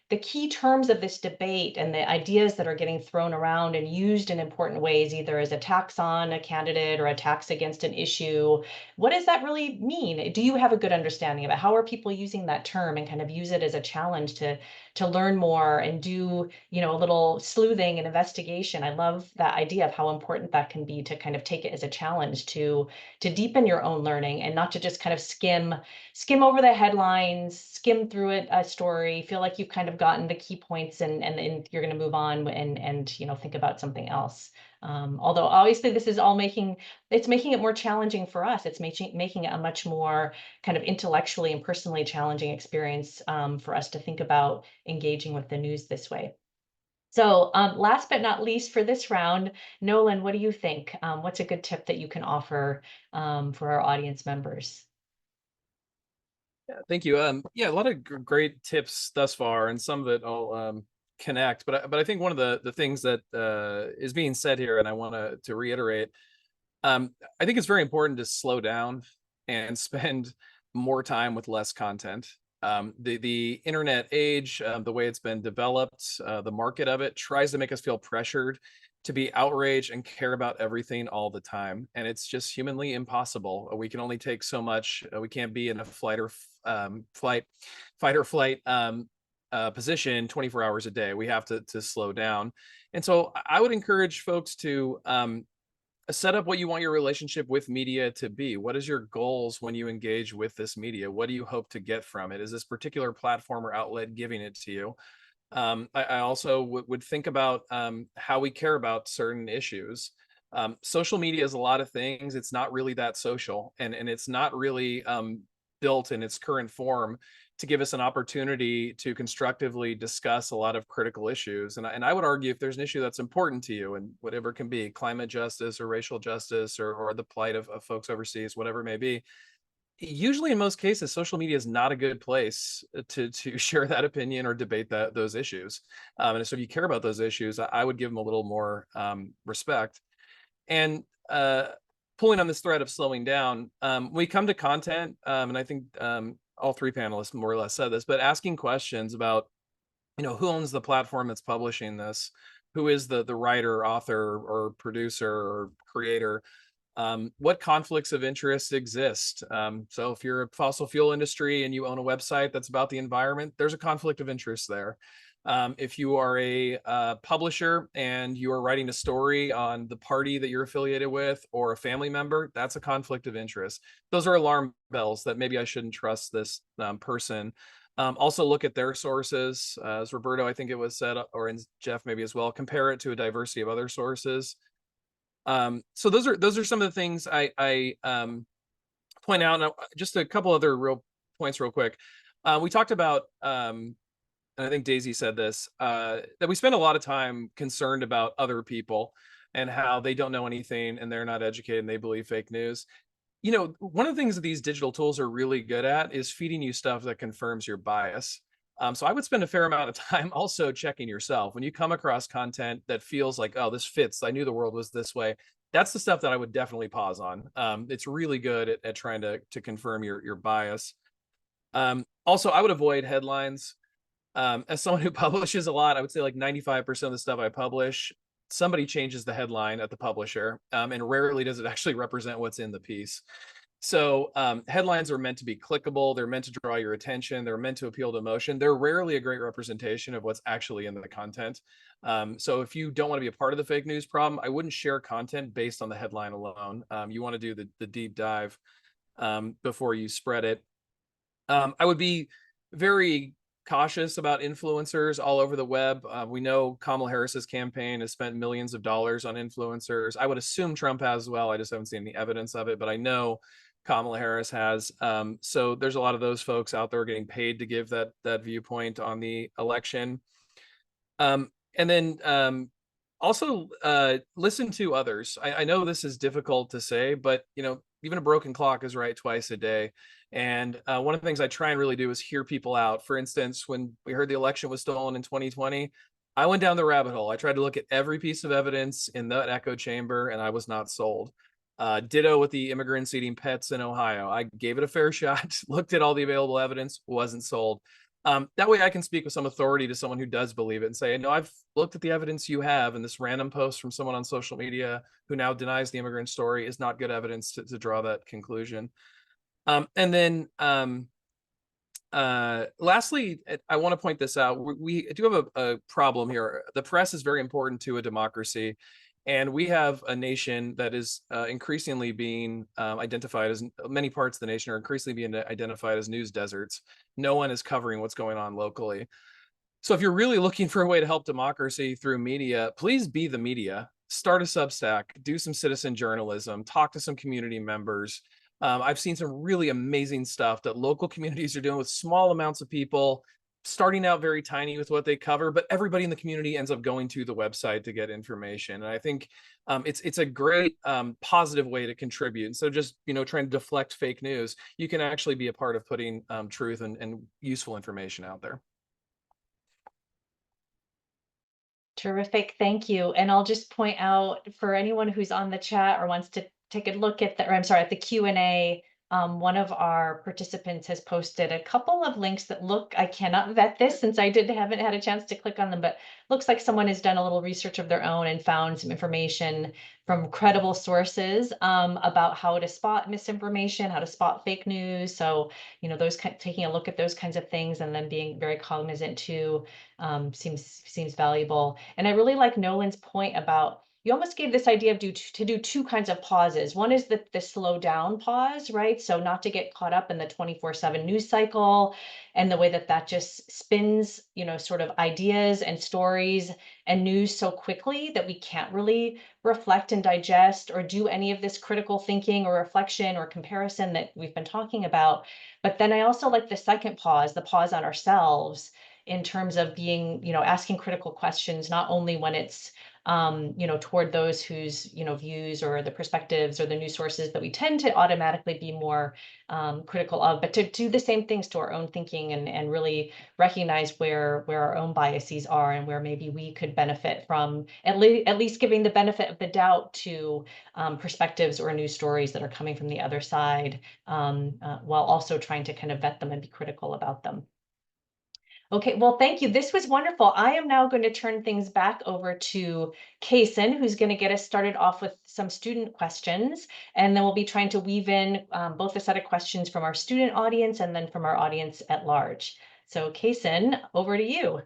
the key terms of this debate and the ideas that are getting thrown around and used in important ways, either as attacks on a candidate or attacks against an issue. What does that really mean? Do you have a good understanding of it? How are people using that term, and kind of use it as a challenge to learn more and do, you know, a little sleuthing and investigation? I love that idea of how important that can be, to kind of take it as a challenge to deepen your own learning, and not to just kind of skim over the headlines, skim through a story, feel like you've kind of gotten the key points, and you're going to move on and you know, think about something else. Although obviously this is all making it more challenging for us. It's making it a much more kind of intellectually and personally challenging experience for us to think about engaging with the news this way. So last but not least for this round, Nolan, what do you think? What's a good tip that you can offer for our audience members? Thank you. Yeah, a lot of great tips thus far, and some of it I'll connect. But I think one of the things that is being said here, and I want to reiterate, I think it's very important to slow down and spend more time with less content. The internet age, the way it's been developed, the market of it tries to make us feel pressured to be outraged and care about everything all the time, and it's just humanly impossible. We can only take so much. We can't be in a fight or flight position 24 hours a day. We have to slow down, and so I would encourage folks to set up what you want your relationship with media to be. What is your goals when you engage with this media? What do you hope to get from it? Is this particular platform or outlet giving it to you? I also would think about how we care about certain issues. Social media is a lot of things. It's not really that social, and it's not really built in its current form to give us an opportunity to constructively discuss a lot of critical issues. And I would argue, if there's an issue that's important to you, and whatever it can be, climate justice or racial justice, or the plight of folks overseas, whatever it may be, usually in most cases, social media is not a good place to share that opinion or debate those issues. And so if you care about those issues, I would give them a little more respect. And pulling on this thread of slowing down, we come to content, and I think all three panelists more or less said this, but asking questions about, who owns the platform that's publishing this? Who is the writer, author, or producer, or creator? What conflicts of interest exist? So if you're a fossil fuel industry and you own a website that's about the environment, there's a conflict of interest there. If you are a publisher and you are writing a story on the party that you're affiliated with or a family member, that's a conflict of interest. Those are alarm bells that maybe I shouldn't trust this person. Also look at their sources. As Roberto, I think it was said, or in Jeff maybe as well, compare it to a diversity of other sources. So those are some of the things I point out. And just a couple other real points real quick. We talked about, and I think Daisy said this, that we spend a lot of time concerned about other people and how they don't know anything and they're not educated and they believe fake news. One of the things that these digital tools are really good at is feeding you stuff that confirms your bias. So I would spend a fair amount of time also checking yourself. When you come across content that feels like, oh, this fits, I knew the world was this way, that's the stuff that I would definitely pause on. It's really good at trying to confirm your bias. Also, I would avoid headlines. As someone who publishes a lot, I would say like 95% of the stuff I publish, somebody changes the headline at the publisher, and rarely does it actually represent what's in the piece. So headlines are meant to be clickable. They're meant to draw your attention. They're meant to appeal to emotion. They're rarely a great representation of what's actually in the content. So if you don't want to be a part of the fake news problem, I wouldn't share content based on the headline alone. You want to do the deep dive before you spread it. I would be very cautious about influencers all over the web. We know Kamala Harris's campaign has spent millions of dollars on influencers. I would assume Trump has as well. I just haven't seen any evidence of it, but I know Kamala Harris has. So there's a lot of those folks out there getting paid to give that viewpoint on the election. And then also listen to others. I know this is difficult to say, but even a broken clock is right twice a day. And one of the things I try and really do is hear people out. For instance, when we heard the election was stolen in 2020, I went down the rabbit hole. I tried to look at every piece of evidence in that echo chamber, and I was not sold. Ditto with the immigrants eating pets in Ohio. I gave it a fair shot, looked at all the available evidence, wasn't sold. That way I can speak with some authority to someone who does believe it and say, no, I've looked at the evidence you have, and this random post from someone on social media who now denies the immigrant story is not good evidence to draw that conclusion. And then lastly, I want to point this out. We do have a problem here. The press is very important to a democracy. And we have a nation that is increasingly being identified as, many parts of the nation are increasingly being identified as news deserts. No one is covering what's going on locally. So if you're really looking for a way to help democracy through media, please be the media. Start a Substack, do some citizen journalism, talk to some community members. I've seen some really amazing stuff that local communities are doing with small amounts of people. starting out very tiny with what they cover, but everybody in the community ends up going to the website to get information. And I think it's a great positive way to contribute. And so just, trying to deflect fake news, you can actually be a part of putting truth and useful information out there. Terrific, thank you. And I'll just point out for anyone who's on the chat or wants to take a look at at the Q&A, one of our participants has posted a couple of links that look, I cannot vet this since I haven't had a chance to click on them, but looks like someone has done a little research of their own and found some information from credible sources about how to spot misinformation, how to spot fake news. So, taking a look at those kinds of things and then being very cognizant too seems valuable. And I really like Nolan's point about, you almost gave this idea of to do two kinds of pauses. One is the slow down pause, right? So not to get caught up in the 24/7 news cycle and the way that just spins, sort of ideas and stories and news so quickly that we can't really reflect and digest or do any of this critical thinking or reflection or comparison that we've been talking about. But then I also like the second pause, the pause on ourselves in terms of being, asking critical questions, not only when it's toward those whose, views or the perspectives or the news sources that we tend to automatically be more critical of, but to do the same things to our own thinking and really recognize where our own biases are and where maybe we could benefit from at least giving the benefit of the doubt to perspectives or news stories that are coming from the other side, while also trying to kind of vet them and be critical about them. Okay, well, thank you. This was wonderful. I am now going to turn things back over to Kaysen, who's going to get us started off with some student questions. And then we'll be trying to weave in both a set of questions from our student audience and then from our audience at large. So Kaysen, over to you.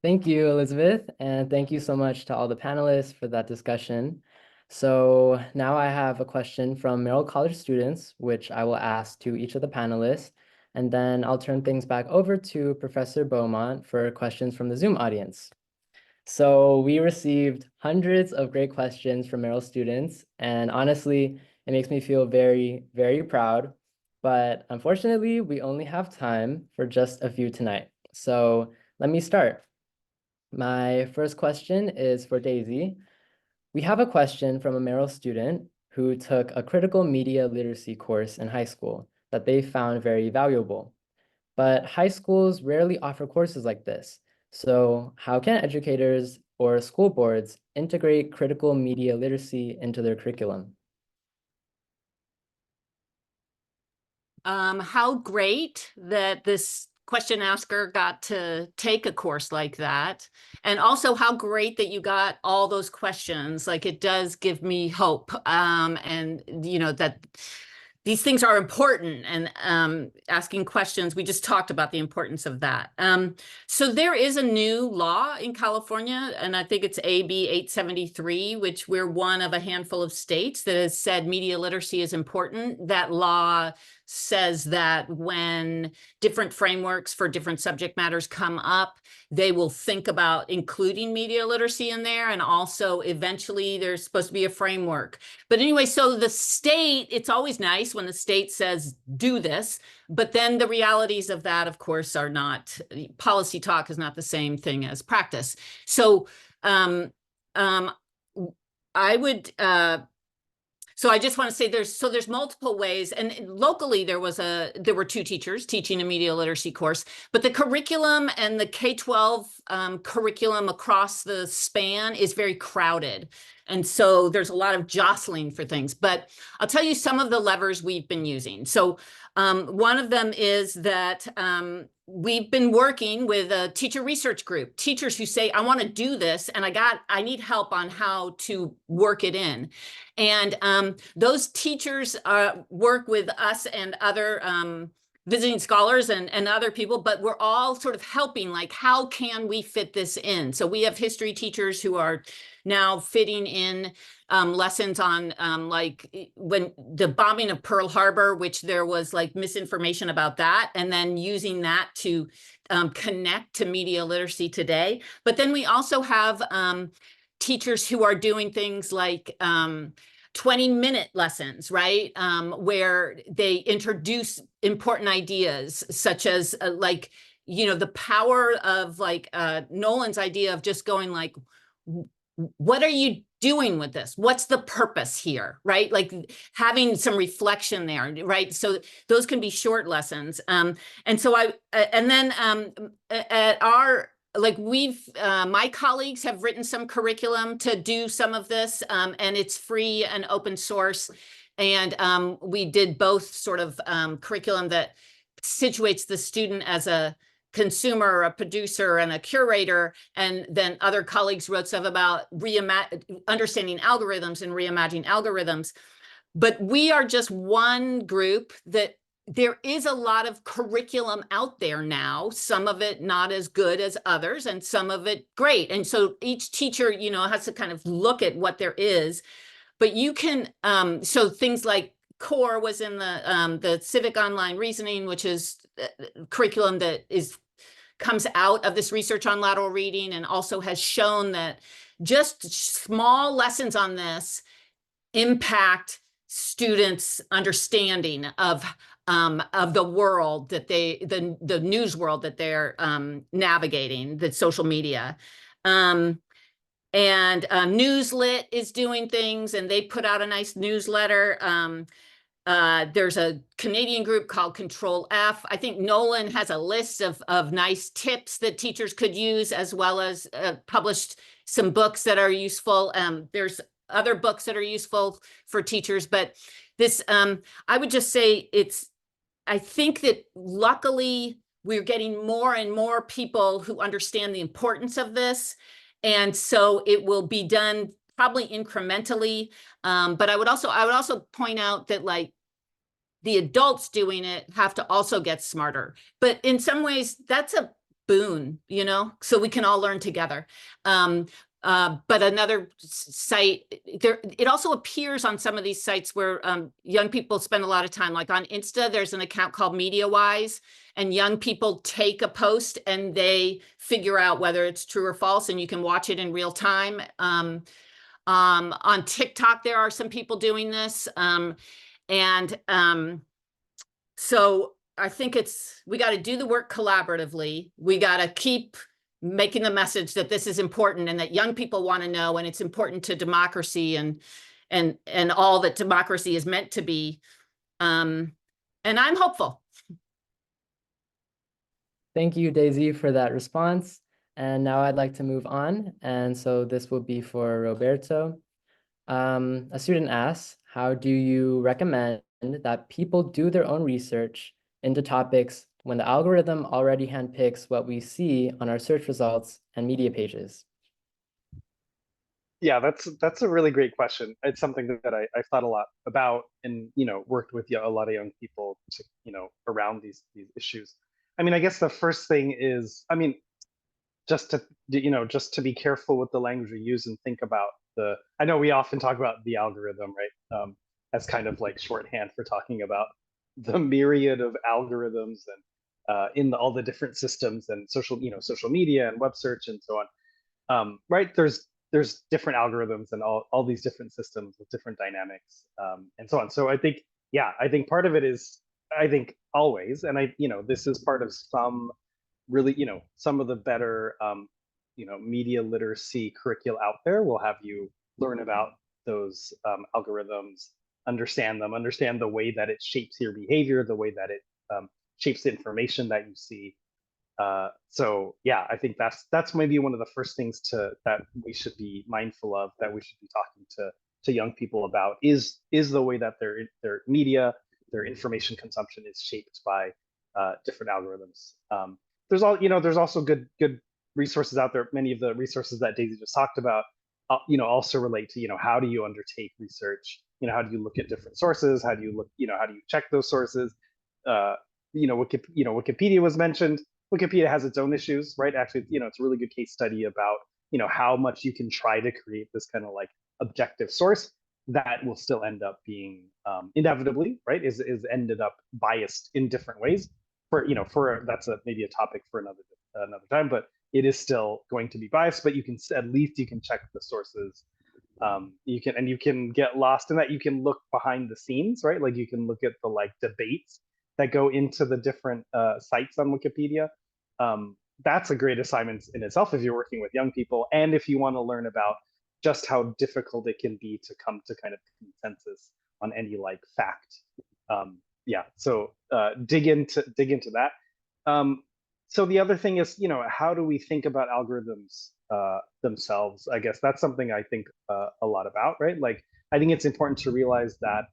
Thank you, Elizabeth. And thank you so much to all the panelists for that discussion. So now I have a question from Merrill College students, which I will ask to each of the panelists. And then I'll turn things back over to Professor Beaumont for questions from the Zoom audience. So we received hundreds of great questions from Merrill students, and honestly, it makes me feel very, very proud. But unfortunately, we only have time for just a few tonight. So let me start. My first question is for Daisy. We have a question from a Merrill student who took a critical media literacy course in high school that they found very valuable. But high schools rarely offer courses like this. So how can educators or school boards integrate critical media literacy into their curriculum? How great that this question asker got to take a course like that. And also how great that you got all those questions. Like, it does give me hope. And that these things are important, and asking questions, we just talked about the importance of that. So there is a new law in California, and I think it's AB 873, which we're one of a handful of states that has said media literacy is important. That law says that when different frameworks for different subject matters come up, they will think about including media literacy in there, and also eventually there's supposed to be a framework. But anyway, so the state, it's always nice when the state says do this, but then the realities of that, of course, are not, policy talk is not the same thing as practice. So I would so I just want to say there's multiple ways, and locally there were two teachers teaching a media literacy course, but the curriculum and the K-12 curriculum across the span is very crowded. And so there's a lot of jostling for things, but I'll tell you some of the levers we've been using. So one of them is that we've been working with a teacher research group, teachers who say, I want to do this, and I need help on how to work it in. And those teachers work with us and other visiting scholars and other people, but we're all sort of helping, like, how can we fit this in? So we have history teachers who are now fitting in lessons on like when the bombing of Pearl Harbor, which there was like misinformation about that, and then using that to connect to media literacy today. But then we also have teachers who are doing things like 20-minute lessons, right? Where they introduce important ideas, such as like you know, the power of like Nolan's idea of just going like, what are you doing with this? What's the purpose here, right? Like having some reflection there, right? So those can be short lessons. And so and then at our, like my colleagues have written some curriculum to do some of this, and it's free and open source. And we did both sort of curriculum that situates the student as a consumer, a producer, and a curator. And then other colleagues wrote stuff about understanding algorithms and reimagining algorithms. But we are just one group that there is a lot of curriculum out there now, some of it not as good as others, and some of it great. And so each teacher, you know, has to kind of look at what there is. But you can, so things like CORE was in the Civic Online Reasoning, which is curriculum that comes out of this research on lateral reading, and also has shown that just small lessons on this impact students' understanding of the world that the news world that they're navigating, the social media. And Newslit is doing things, and they put out a nice newsletter. There's a Canadian group called Control F. I think Nolan has a list of nice tips that teachers could use, as well as published some books that are useful. There's other books that are useful for teachers, but this, I would just say I think that luckily we're getting more and more people who understand the importance of this. And so it will be done probably incrementally. But I would also point out that like the adults doing it have to also get smarter. But in some ways that's a boon, you know, so we can all learn together. But another site, it also appears on some of these sites where young people spend a lot of time, like on Insta, there's an account called MediaWise, and young people take a post and they figure out whether it's true or false, and you can watch it in real time. On TikTok, there are some people doing this. So I think we got to do the work collaboratively. We got to keep making the message that this is important and that young people want to know, and it's important to democracy and all that democracy is meant to be. And I'm hopeful. Thank you, Daisy, for that response. And now I'd like to move on. And so this will be for Roberto. A student asks, how do you recommend that people do their own research into topics when the algorithm already handpicks what we see on our search results and media pages? Yeah, that's a really great question. It's something that I've thought a lot about, and worked with a lot of young people to, around these issues. I mean, I guess the first thing is, I mean, just to be careful with the language we use and think about I know we often talk about the algorithm, right? As kind of like shorthand for talking about the myriad of algorithms and in all the different systems and social media and web search and so on. Right? There's different algorithms and all these different systems with different dynamics and so on. So I think part of it is, I think always, and this is part of some really, some of the better media literacy curricula out there will have you learn about those algorithms, understand them, understand the way that it shapes your behavior, the way that it shapes the information that you see. So yeah, I think that's maybe one of the first things that we should be mindful of, that we should be talking to young people about, is the way that their media, their information consumption is shaped by different algorithms. There's also good resources out there. Many of the resources that Daisy just talked about, also relate to, how do you undertake research? How do you look at different sources? How do you look, how do you check those sources? Wikipedia was mentioned. Wikipedia has its own issues, right? Actually, it's a really good case study about, how much you can try to create this kind of like objective source that will still end up being inevitably, right, is ended up biased in different ways. That's maybe a topic for another time, but it is still going to be biased. But at least you can check the sources. You can get lost in that. You can look behind the scenes, right? Like you can look at the debates that go into the different sites on Wikipedia. that's a great assignment in itself if you're working with young people, and if you want to learn about just how difficult it can be to come to kind of consensus on any like fact. Yeah, so dig into that. So the other thing is, how do we think about algorithms themselves? I guess that's something I think a lot about, right? Like, I think it's important to realize that,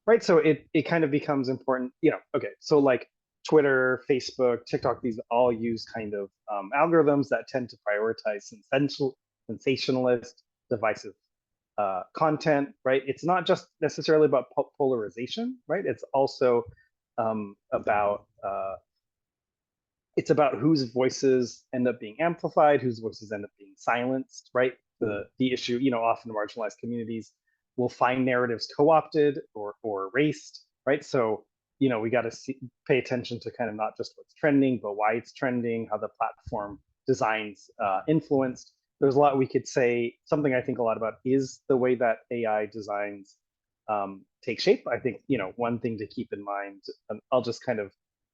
right? So it kind of becomes important, okay, so like Twitter, Facebook, TikTok, these all use kind of algorithms that tend to prioritize sensationalist, divisive content, right? It's not just necessarily about polarization, right? It's also about it's about whose voices end up being amplified, whose voices end up being silenced, right? The issue, often marginalized communities will find narratives co-opted or erased, right? So, we got to pay attention to kind of not just what's trending, but why it's trending, how the platform designs influenced. There's a lot we could say. Something I think a lot about is the way that AI designs take shape. I think, one thing to keep in mind, and I'll just kind of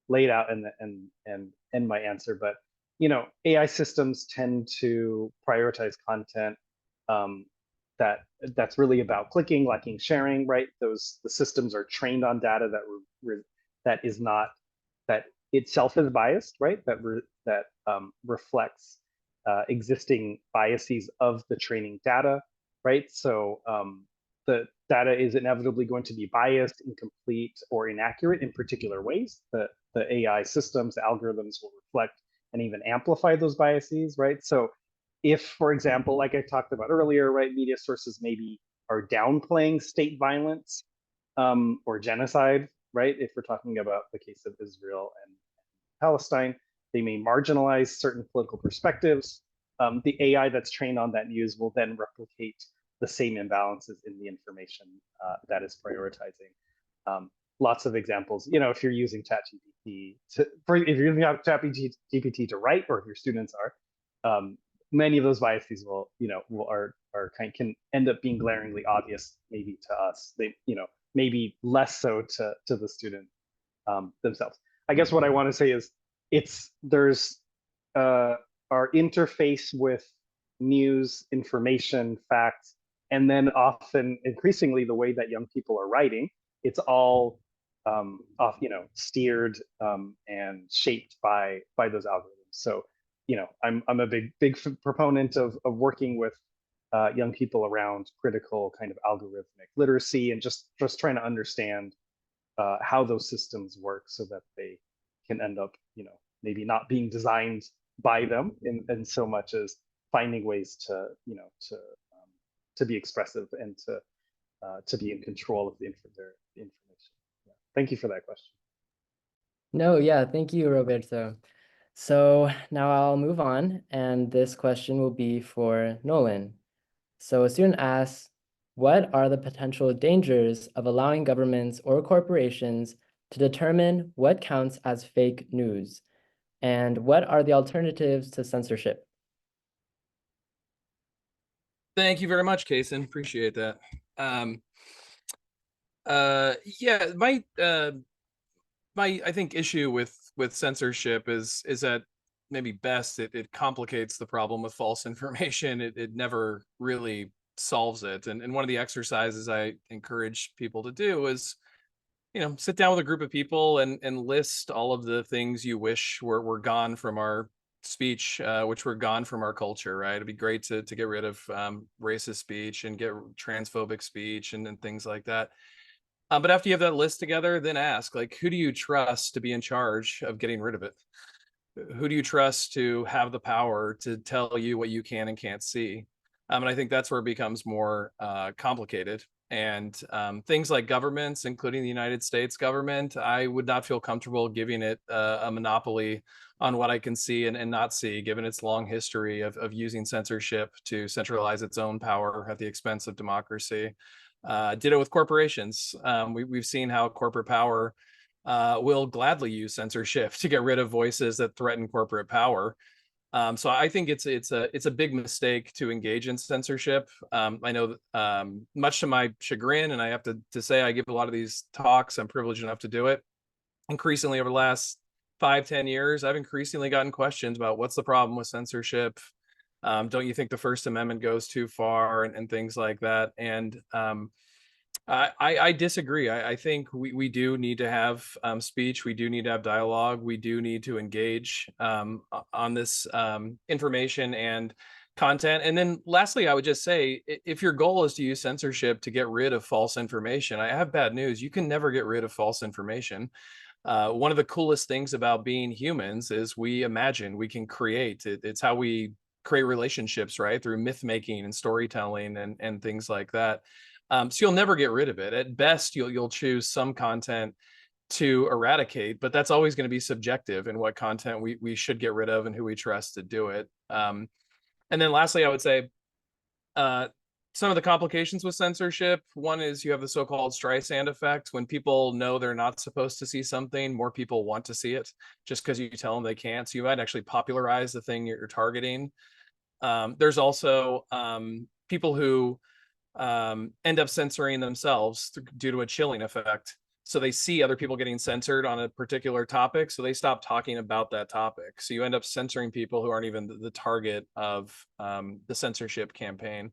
lay it out and end my answer, but AI systems tend to prioritize content that's really about clicking, liking, sharing, right? The systems are trained on data that is not, that itself is biased, right? That reflects existing biases of the training data, right? So the data is inevitably going to be biased, incomplete, or inaccurate in particular ways. The AI systems, the algorithms will reflect and even amplify those biases, right? So if, for example, like I talked about earlier, right, media sources maybe are downplaying state violence or genocide, right? If we're talking about the case of Israel and Palestine, they may marginalize certain political perspectives. The AI that's trained on that news will then replicate the same imbalances in the information that is prioritizing. Lots of examples, if you're using ChatGPT if you're using ChatGPT to write, or if your students are, many of those biases can end up being glaringly obvious, maybe to us. They, maybe less so to the student themselves. I guess what I want to say is there's our interface with news, information, facts, and then often increasingly the way that young people are writing, it's all steered and shaped by those algorithms. So, I'm a big proponent of working with young people around critical kind of algorithmic literacy, and just trying to understand how those systems work so that they can end up, maybe not being designed by them in so much as finding ways to, to be expressive and to be in control of the information. Yeah. Thank you for that question. No, yeah, thank you, Roberto. So now I'll move on, and this question will be for Nolan. So a student asks, what are the potential dangers of allowing governments or corporations to determine what counts as fake news? And what are the alternatives to censorship? Thank you very much, Kaysen. Appreciate that. Yeah, my I think issue with censorship is that maybe best it complicates the problem with false information. It never really solves it. And one of the exercises I encourage people to do is, sit down with a group of people and list all of the things you wish were gone from our speech, which were gone from our culture, right? It'd be great to get rid of racist speech and get transphobic speech and things like that. But after you have that list together, then ask, like, who do you trust to be in charge of getting rid of it? Who do you trust to have the power to tell you what you can and can't see? And I think that's where it becomes more complicated. And things like governments, including the United States government, I would not feel comfortable giving it a monopoly on what I can see and not see, given its long history of using censorship to centralize its own power at the expense of democracy. Ditto with corporations. We've seen how corporate power will gladly use censorship to get rid of voices that threaten corporate power. So I think it's a big mistake to engage in censorship. I know much to my chagrin, and I have to say I give a lot of these talks. I'm privileged enough to do it. Increasingly over the last 5-10 years, I've increasingly gotten questions about what's the problem with censorship. Don't you think the First Amendment goes too far and things like that? And I disagree. I think we do need to have speech. We do need to have dialogue. We do need to engage on this information and content. And then lastly, I would just say, if your goal is to use censorship to get rid of false information, I have bad news. You can never get rid of false information. One of the coolest things about being humans is we imagine, we can create. It's how we create relationships, right? Through myth making and storytelling and things like that. So you'll never get rid of it. At best, you'll choose some content to eradicate, but that's always going to be subjective in what content we should get rid of and who we trust to do it. And then lastly, I would say some of the complications with censorship. One is you have the so-called Streisand effect. When people know they're not supposed to see something, more people want to see it just because you tell them they can't. So you might actually popularize the thing you're targeting. There's also people who end up censoring themselves due to a chilling effect. So they see other people getting censored on a particular topic, so they stop talking about that topic. So you end up censoring people who aren't even the target of the censorship campaign.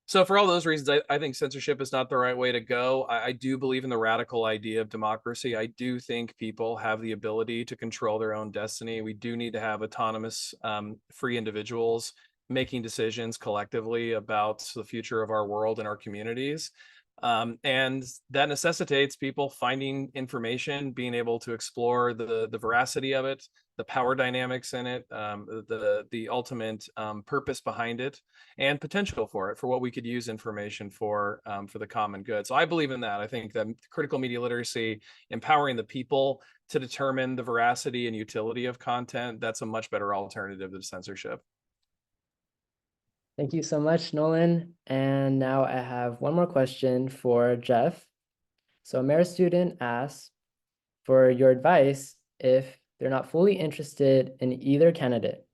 So for all those reasons, I think censorship is not the right way to go. I do believe in the radical idea of democracy. I do think people have the ability to control their own destiny. We do need to have autonomous, free individuals making decisions collectively about the future of our world and our communities. And that necessitates people finding information, being able to explore the veracity of it, the power dynamics in it, the ultimate purpose behind it, and potential for it, for what we could use information for the common good. So I believe in that. I think that critical media literacy, empowering the people to determine the veracity and utility of content, that's a much better alternative to censorship. Thank you so much, Nolan. And now I have one more question for Jeff. So a Merit student asks for your advice if they're not fully interested in either candidate.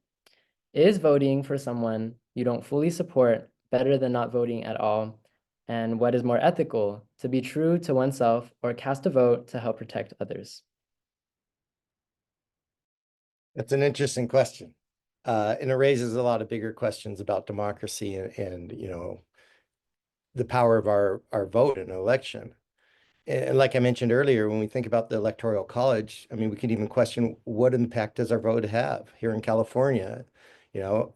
Is voting for someone you don't fully support better than not voting at all? And what is more ethical, to be true to oneself or cast a vote to help protect others? That's an interesting question. And it raises a lot of bigger questions about democracy and you know, the power of our vote in an election. And like I mentioned earlier, when we think about the Electoral College, I mean, we could even question what impact does our vote have here in California? You know,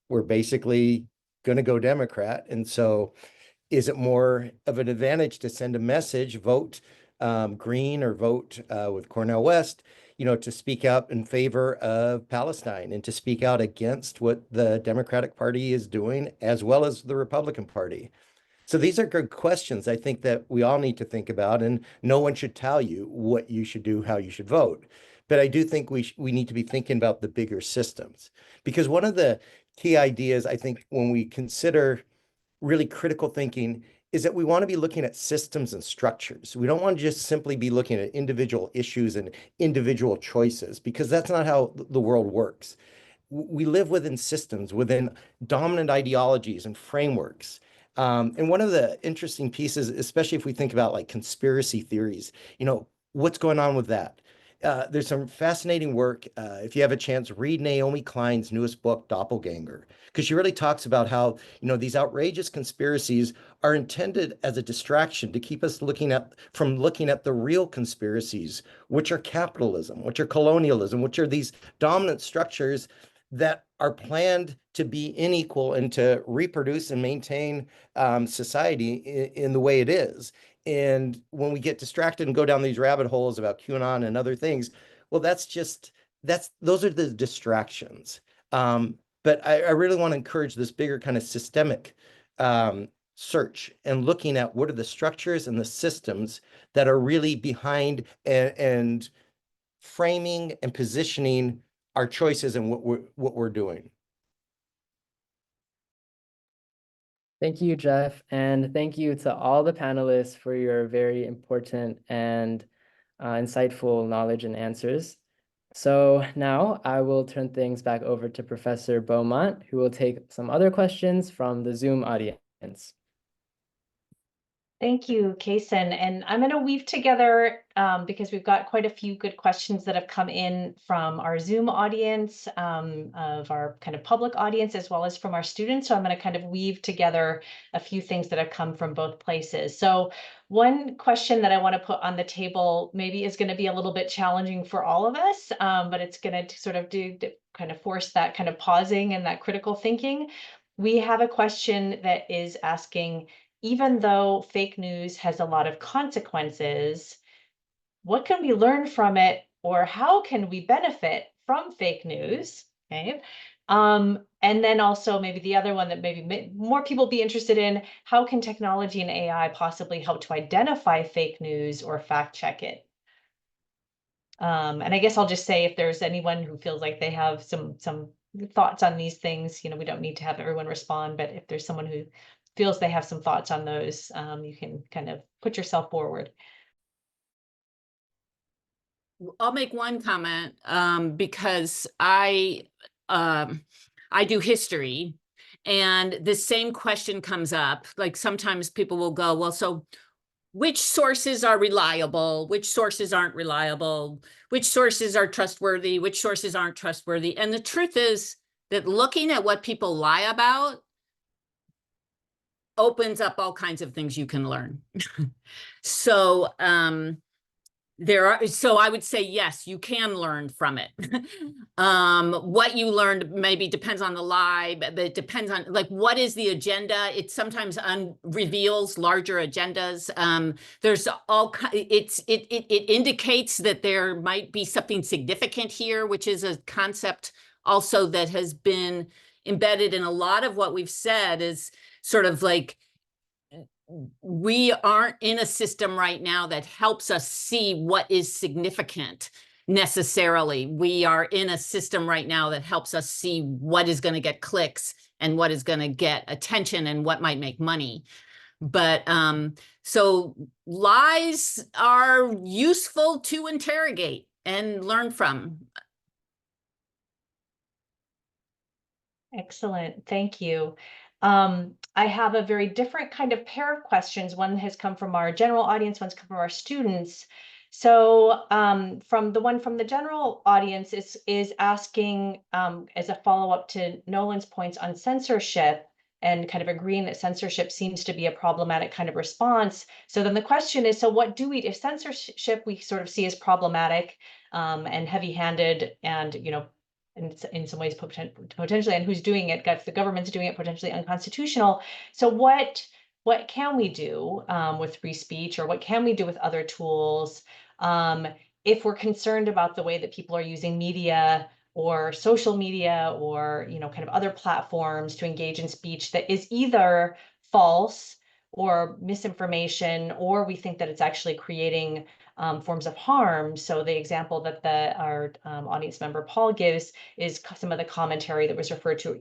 we're basically going to go Democrat. And so is it more of an advantage to send a message, vote Green or vote with Cornel West, you know, to speak out in favor of Palestine and to speak out against what the Democratic Party is doing, as well as the Republican Party? So these are good questions I think that we all need to think about, and no one should tell you what you should do, how you should vote. But I do think we need to be thinking about the bigger systems, because one of the key ideas I think when we consider really critical thinking is that we want to be looking at systems and structures. We don't want to just simply be looking at individual issues and individual choices, because that's not how the world works. We live within systems, within dominant ideologies and frameworks. And one of the interesting pieces, especially if we think about like conspiracy theories, you know, what's going on with that? There's some fascinating work. If you have a chance, read Naomi Klein's newest book, Doppelganger, because she really talks about how, you know, these outrageous conspiracies are intended as a distraction to keep us looking at the real conspiracies, which are capitalism, which are colonialism, which are these dominant structures that are planned to be unequal and to reproduce and maintain society in the way it is. And when we get distracted and go down these rabbit holes about QAnon and other things, well, those are the distractions. But I really want to encourage this bigger kind of systemic search and looking at what are the structures and the systems that are really behind and framing and positioning our choices and what we're doing. Thank you, Jeff, and thank you to all the panelists for your very important and insightful knowledge and answers. So now I will turn things back over to Professor Beaumont, who will take some other questions from the Zoom audience. Thank you, Kaysen. And I'm going to weave together, because we've got quite a few good questions that have come in from our Zoom audience, of our kind of public audience, as well as from our students. So I'm going to kind of weave together a few things that have come from both places. So one question that I want to put on the table maybe is going to be a little bit challenging for all of us, but it's going to sort of kind of force that kind of pausing and that critical thinking. We have a question that is asking, even though fake news has a lot of consequences, what can we learn from it, or how can we benefit from fake news? Okay. And then also maybe the other one that maybe more people be interested in, how can technology and AI possibly help to identify fake news or fact check it? And I guess I'll just say, if there's anyone who feels like they have some thoughts on these things, we don't need to have everyone respond, but if there's someone who feels they have some thoughts on those, you can kind of put yourself forward. I'll make one comment, because I do history, and the same question comes up. Like, sometimes people will go, well, so which sources are reliable, which sources aren't reliable, which sources are trustworthy, which sources aren't trustworthy. And the truth is that looking at what people lie about opens up all kinds of things you can learn. So so I would say, yes, you can learn from it. What you learned maybe depends on the lie, but it depends on, like, what is the agenda. It sometimes reveals larger agendas. There's it indicates that there might be something significant here, which is a concept also that has been embedded in a lot of what we've said, is sort of like, we aren't in a system right now that helps us see what is significant necessarily. We are in a system right now that helps us see what is going to get clicks and what is going to get attention and what might make money. But so lies are useful to interrogate and learn from. Excellent, thank you. I have a very different kind of pair of questions. One has come from our general audience, one's come from our students. So from the general audience is asking, as a follow-up to Nolan's points on censorship, and kind of agreeing that censorship seems to be a problematic kind of response. So then the question is, so what do we, if censorship we sort of see as problematic and heavy-handed, and in some ways potentially, and who's doing it, if the government's doing it, potentially unconstitutional. So what can we do with free speech, or what can we do with other tools, if we're concerned about the way that people are using media or social media, or kind of other platforms to engage in speech that is either false or misinformation, or we think that it's actually creating forms of harm. So the example that our audience member Paul gives is some of the commentary that was referred to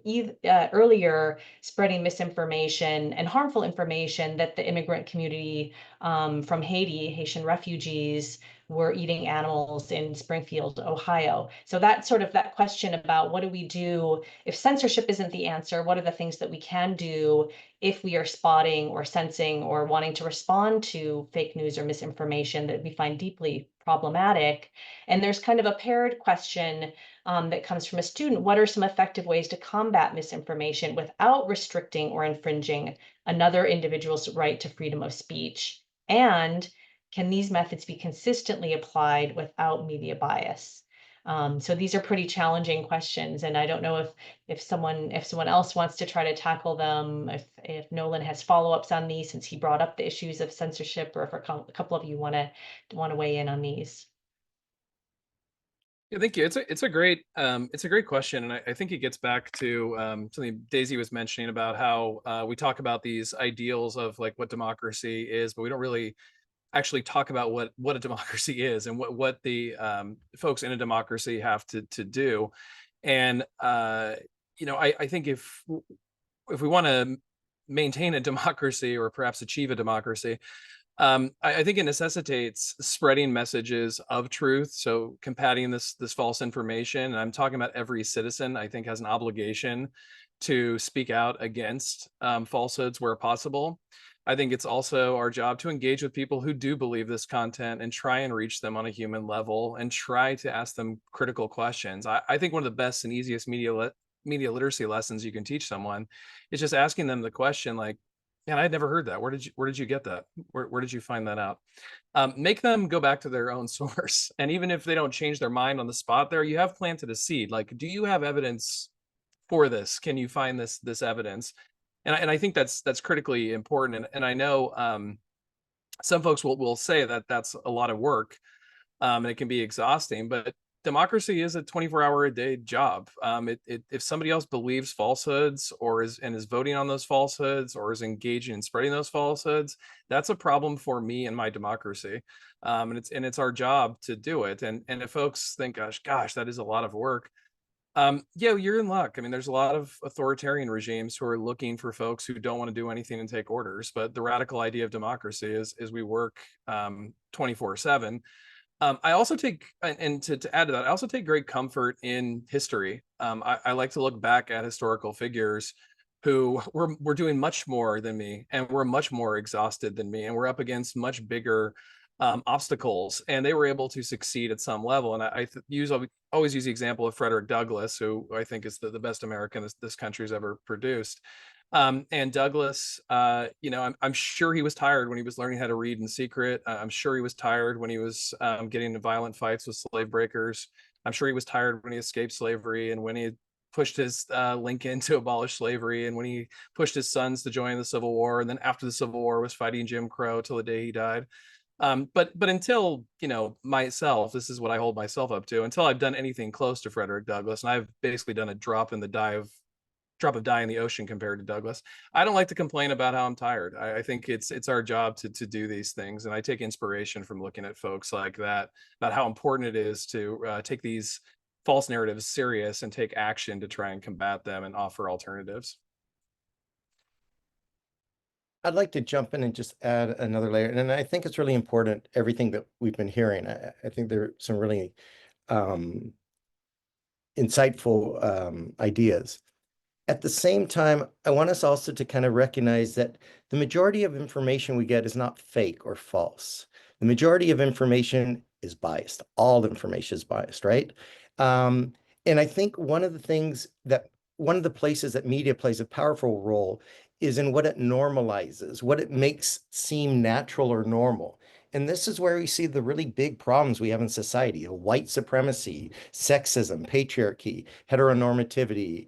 earlier, spreading misinformation and harmful information that the immigrant community from Haiti, Haitian refugees, were eating animals in Springfield, Ohio. So that's sort of that question about, what do we do if censorship isn't the answer? What are the things that we can do if we are spotting or sensing or wanting to respond to fake news or misinformation that we find deeply problematic? And there's kind of a paired question that comes from a student. What are some effective ways to combat misinformation without restricting or infringing another individual's right to freedom of speech? And can these methods be consistently applied without media bias? So these are pretty challenging questions, and I don't know if someone else wants to try to tackle them, if Nolan has follow-ups on these, since he brought up the issues of censorship, or if a couple of you want to weigh in on these. Yeah, thank you. It's a great question, and I think it gets back to something Daisy was mentioning about how we talk about these ideals of like what democracy is, but we don't really actually talk about what a democracy is, and what the folks in a democracy have to do. And I think if we want to maintain a democracy, or perhaps achieve a democracy, I think it necessitates spreading messages of truth, so combating this false information. And I'm talking about every citizen, I think, has an obligation to speak out against falsehoods where possible. I think it's also our job to engage with people who do believe this content and try and reach them on a human level and try to ask them critical questions. I think one of the best and easiest media literacy lessons you can teach someone is just asking them the question like, man, I'd never heard that. Where did you get that? Where did you find that out? Make them go back to their own source. And even if they don't change their mind on the spot there, you have planted a seed. Like, do you have evidence for this? Can you find this evidence? And I think that's critically important. And I know some folks will say that that's a lot of work, and it can be exhausting, but democracy is a 24-hour-a-day job. If somebody else believes falsehoods or is voting on those falsehoods or is engaging in spreading those falsehoods, that's a problem for me and my democracy. And it's our job to do it. And if folks think, gosh, that is a lot of work. Yeah, you're in luck. I mean, there's a lot of authoritarian regimes who are looking for folks who don't want to do anything and take orders. But the radical idea of democracy is we work 24/7. I also take, and to add to that, I also take great comfort in history. I like to look back at historical figures who were doing much more than me and were much more exhausted than me and were up against much bigger obstacles, and they were able to succeed at some level. And I always use the example of Frederick Douglass, who I think is the best American this country's ever produced. And Douglass, I'm sure he was tired when he was learning how to read in secret. I'm sure he was tired when he was getting into violent fights with slave breakers. I'm sure he was tired when he escaped slavery and when he pushed his Lincoln to abolish slavery and when he pushed his sons to join the Civil War. And then after the Civil War was fighting Jim Crow till the day he died. But until, myself, this is what I hold myself up to, until I've done anything close to Frederick Douglass, and I've basically done a drop of dye in the ocean compared to Douglass, I don't like to complain about how I'm tired. I think it's our job to do these things. And I take inspiration from looking at folks like that, about how important it is to take these false narratives serious and take action to try and combat them and offer alternatives. I'd like to jump in and just add another layer. And I think it's really important, everything that we've been hearing. I think there are some really insightful ideas. At the same time, I want us also to kind of recognize that the majority of information we get is not fake or false. The majority of information is biased. All information is biased, right? And I think one of the places that media plays a powerful role is in what it normalizes, what it makes seem natural or normal. And this is where we see the really big problems we have in society: white supremacy, sexism, patriarchy, heteronormativity,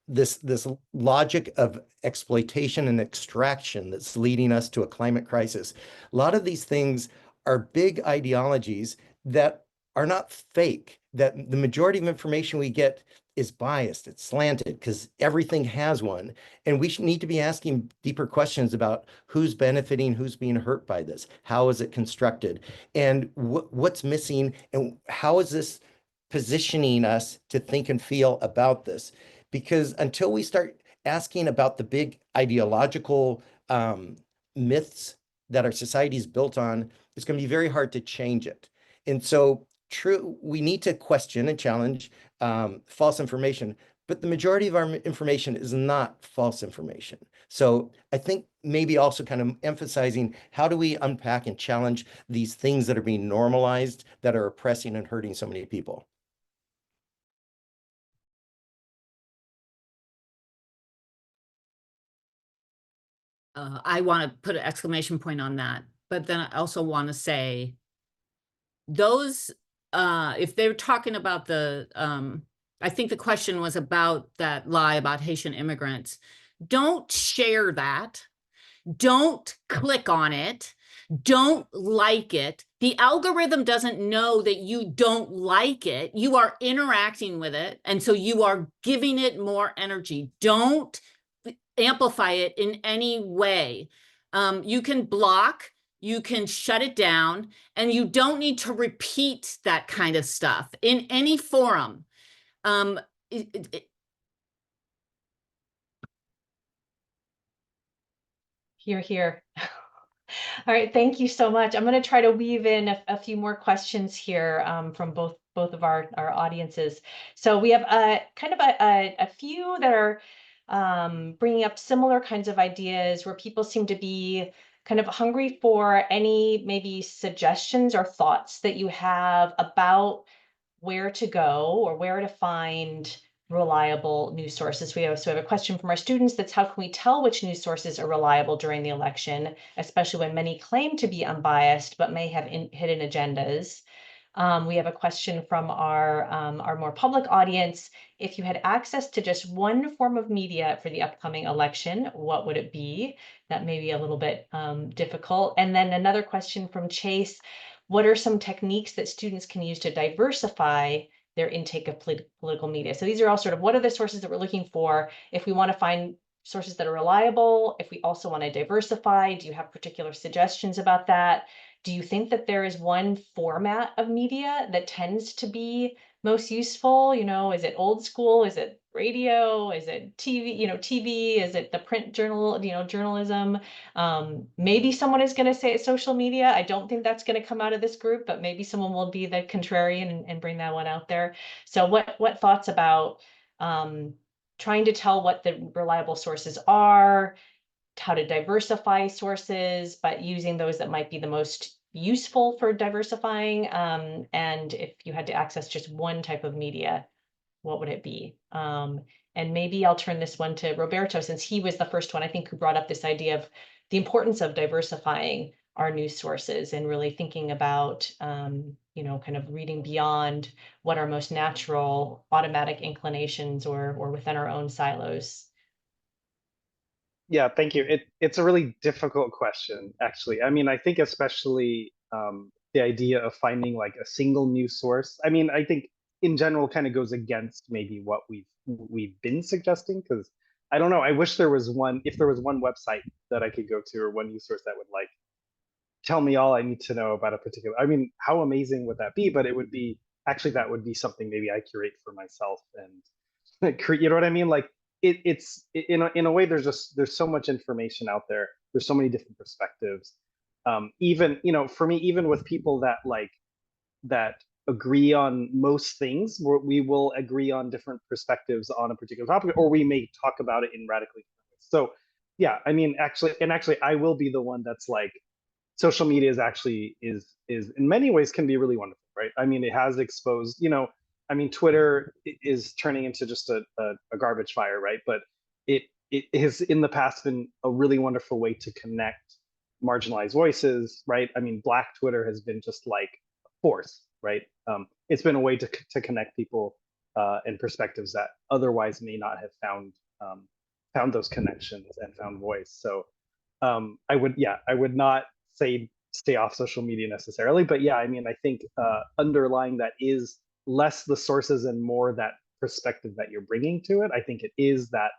this logic of exploitation and extraction that's leading us to a climate crisis. A lot of these things are big ideologies that are not fake, that the majority of information we get is biased, it's slanted, because everything has one. And we need to be asking deeper questions about who's benefiting, who's being hurt by this, how is it constructed, and what's missing, and how is this positioning us to think and feel about this? Because until we start asking about the big ideological myths that our society is built on, it's going to be very hard to change it. And so we need to question and challenge false information, but the majority of our information is not false information. So I think maybe also kind of emphasizing, how do we unpack and challenge these things that are being normalized, that are oppressing and hurting so many people? I want to put an exclamation point on that, but then I also want to say those, if they're talking about I think the question was about that lie about Haitian immigrants. Don't share that. Don't click on it. Don't like it. The algorithm doesn't know that you don't like it. You are interacting with it, and so you are giving it more energy. Don't amplify it in any way. You can block, you can shut it down, and you don't need to repeat that kind of stuff in any forum. Here. All right, thank you so much. I'm going to try to weave in a few more questions here from both of our audiences. So we have kind of a few that are bringing up similar kinds of ideas where people seem to be kind of hungry for any maybe suggestions or thoughts that you have about where to go or where to find reliable news sources. We have a question from our students that's how can we tell which news sources are reliable during the election, especially when many claim to be unbiased but may have hidden agendas. We have a question from our more public audience. If you had access to just one form of media for the upcoming election, what would it be? That may be a little bit difficult. And then another question from Chase. What are some techniques that students can use to diversify their intake of political media? So these are all sort of what are the sources that we're looking for if we want to find sources that are reliable, if we also want to diversify. Do you have particular suggestions about that? Do you think that there is one format of media that tends to be most useful? You know, is it old school? Is it radio? Is it TV? You know, TV? Is it the print journal? You know, journalism? Maybe someone is going to say it's social media. I don't think that's going to come out of this group, but maybe someone will be the contrarian and bring that one out there. So, what thoughts about trying to tell what the reliable sources are? How to diversify sources, but using those that might be the most useful for diversifying. And if you had to access just one type of media, what would it be? And maybe I'll turn this one to Roberto, since he was the first one, I think, who brought up this idea of the importance of diversifying our news sources and really thinking about, you know, kind of reading beyond what our most natural automatic inclinations or within our own silos. Yeah, thank you. It's a really difficult question, actually. I mean, I think especially the idea of finding like a single news source. I mean, I think in general kind of goes against maybe what we've been suggesting, because I don't know. I wish there was one, if there was one website that I could go to or one news source that would like tell me all I need to know about a particular. I mean, how amazing would that be? But it would be actually that would be something maybe I curate for myself and you know what I mean? Like it's in a way there's so much information out there. There's so many different perspectives. Even, you know, for me, even with people that like that agree on most things, we will agree on different perspectives on a particular topic, or we may talk about it in radically different ways. So yeah, I mean, actually I will be the one that's like, social media is actually is in many ways can be really wonderful, right? I mean, it has exposed, you know, I mean, Twitter is turning into just a garbage fire, right? But it has in the past been a really wonderful way to connect marginalized voices, right? I mean, Black Twitter has been just like a force, right? It's been a way to connect people and perspectives that otherwise may not have found those connections and found voice. So I would not say stay off social media necessarily, but yeah, I mean, I think underlying that is less the sources and more that perspective that you're bringing to it. I think it is that,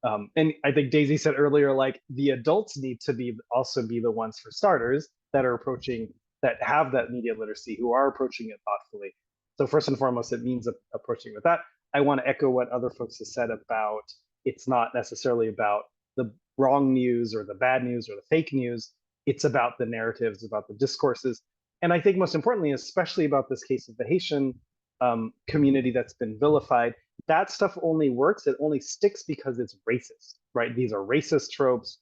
and I think Daisy said earlier, like the adults need to be also be the ones for starters that are approaching, that have that media literacy, who are approaching it thoughtfully. So first and foremost, it means approaching with that. I want to echo what other folks have said about it's not necessarily about the wrong news or the bad news or the fake news. It's about the narratives, about the discourses. And I think most importantly, especially about this case of the Haitian community that's been vilified, that stuff only works, it only sticks because it's racist, right? These are racist tropes.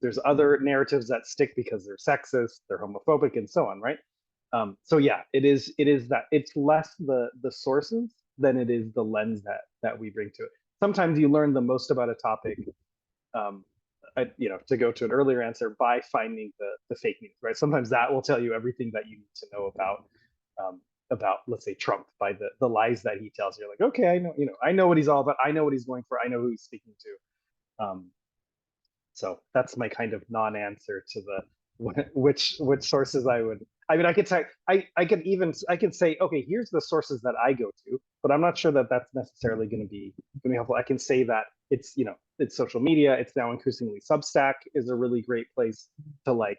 There's other narratives that stick because they're sexist, they're homophobic, and so on, right? So yeah, it is that it's less the sources than it is the lens that we bring to it. Sometimes you learn the most about a topic, you know, to go to an earlier answer, by finding the fake news, right? Sometimes that will tell you everything that you need to know about, let's say, Trump, by the lies that he tells. You're like, okay, I know, you know, I know what he's all about. I know what he's going for. I know who he's speaking to. So that's my kind of non-answer to the which sources I would. I mean, I could say I could say, okay, here's the sources that I go to, but I'm not sure that that's necessarily going to be helpful. I can say that it's, you know, it's social media. It's now increasingly Substack is a really great place to like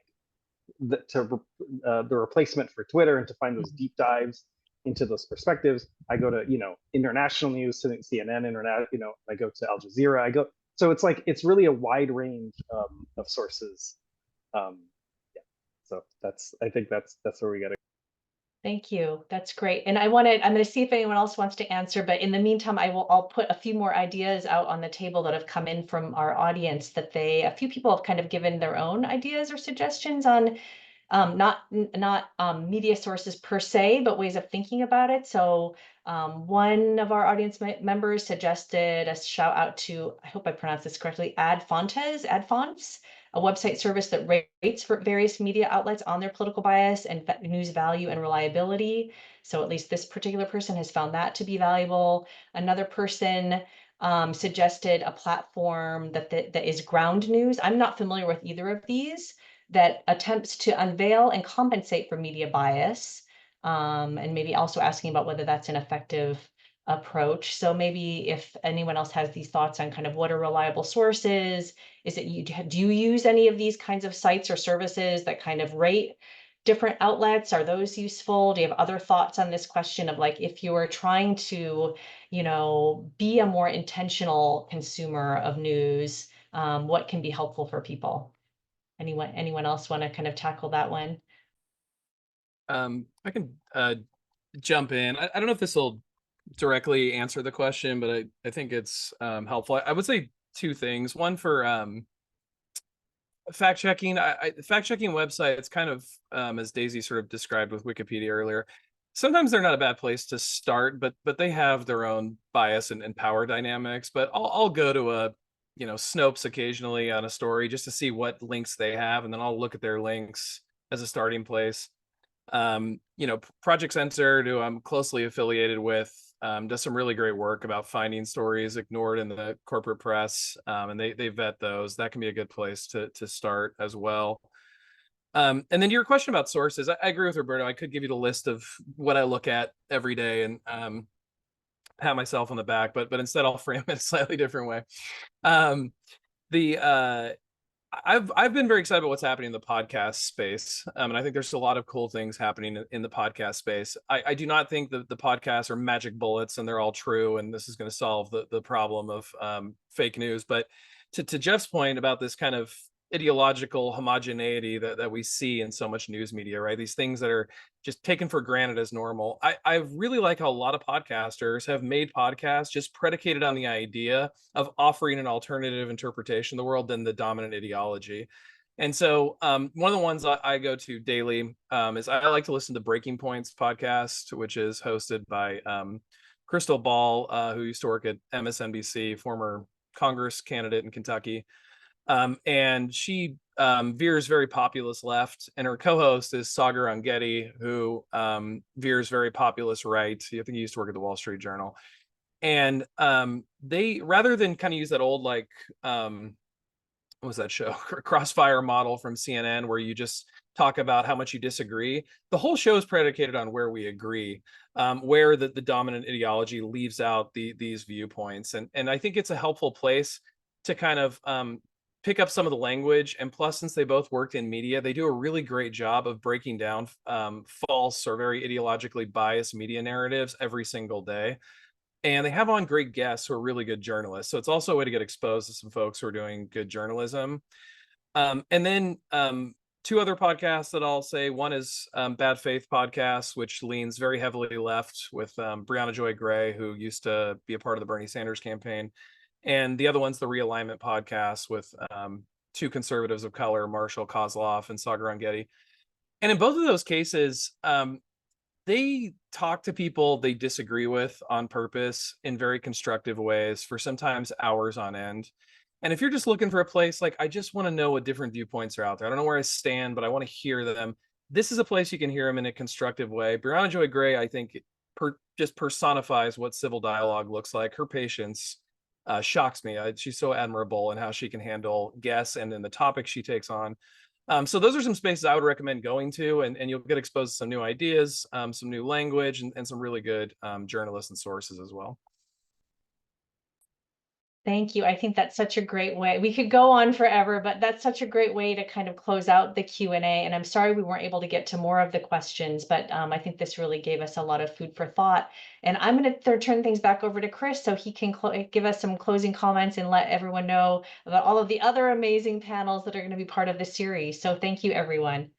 the replacement for Twitter and to find those deep dives into those perspectives. I go to, you know, international news, CNN, internet, you know, I go to Al Jazeera. So it's like, it's really a wide range of sources. Yeah. So I think that's where we got to. Thank you. That's great. And I'm going to see if anyone else wants to answer, but in the meantime, I'll put a few more ideas out on the table that have come in from our audience that a few people have kind of given their own ideas or suggestions on not media sources per se, but ways of thinking about it. So one of our audience members suggested a shout out to, I hope I pronounced this correctly, Adfonts, a website service that rates for various media outlets on their political bias and news value and reliability. So at least this particular person has found that to be valuable. Another person suggested a platform that is Ground News. I'm not familiar with either of these, that attempts to unveil and compensate for media bias, and maybe also asking about whether that's an effective approach. So maybe if anyone else has these thoughts on kind of what are reliable sources, do you use any of these kinds of sites or services that kind of rate different outlets? Are those useful? Do you have other thoughts on this question of like, if you are trying to, be a more intentional consumer of news, what can be helpful for people? Anyone else want to kind of tackle that one? I can jump in. I don't know if this will directly answer the question, but I think it's helpful. I would say two things. One for fact checking. Fact checking websites, kind of as Daisy sort of described with Wikipedia earlier, sometimes they're not a bad place to start, but they have their own bias and power dynamics. But I'll go to a Snopes occasionally on a story just to see what links they have, and then I'll look at their links as a starting place. Project Censor, who I'm closely affiliated with, does some really great work about finding stories ignored in the corporate press, and they vet those. That can be a good place to start as well. And then your question about sources, I agree with Roberto. I could give you the list of what I look at every day and pat myself on the back, but instead I'll frame it a slightly different way. I've been very excited about what's happening in the podcast space, and I think there's a lot of cool things happening in the podcast space. I do not think that the podcasts are magic bullets and they're all true, and this is going to solve the problem of fake news. But to Jeff's point about this kind of ideological homogeneity that we see in so much news media, right? These things that are just taken for granted as normal. I really like how a lot of podcasters have made podcasts just predicated on the idea of offering an alternative interpretation of the world than the dominant ideology. And so one of the ones I go to daily is I like to listen to Breaking Points podcast, which is hosted by Crystal Ball, who used to work at MSNBC, former Congress candidate in Kentucky. And she veers very populist left, and her co-host is Sagar Angedi, who veers very populist right. I think he used to work at the Wall Street Journal. And they, rather than kind of use that old what was that show, Crossfire model from CNN, where you just talk about how much you disagree, the whole show is predicated on where we agree, where the dominant ideology leaves out these viewpoints. And I think it's a helpful place to kind of pick up some of the language. And plus, since they both worked in media, they do a really great job of breaking down false or very ideologically biased media narratives every single day. And they have on great guests who are really good journalists. So it's also a way to get exposed to some folks who are doing good journalism. And then two other podcasts that I'll say. One is Bad Faith Podcast, which leans very heavily left with Brianna Joy Gray, who used to be a part of the Bernie Sanders campaign. And the other one's the Realignment Podcast with two conservatives of color, Marshall Kozloff and Sagar Angedi. And in both of those cases, they talk to people they disagree with on purpose in very constructive ways for sometimes hours on end. And if you're just looking for a place, like, I just want to know what different viewpoints are out there, I don't know where I stand, but I want to hear them, this is a place you can hear them in a constructive way. Brianna Joy Gray, I think, just personifies what civil dialogue looks like. Her patience shocks me. She's so admirable in how she can handle guests and then the topics she takes on. So those are some spaces I would recommend going to, and you'll get exposed to some new ideas, some new language, and some really good journalists and sources as well. Thank you. I think that's such a great way. We could go on forever, but that's such a great way to kind of close out the Q&A. And I'm sorry we weren't able to get to more of the questions, but I think this really gave us a lot of food for thought. And I'm going to turn things back over to Chris so he can give us some closing comments and let everyone know about all of the other amazing panels that are going to be part of the series. So thank you, everyone.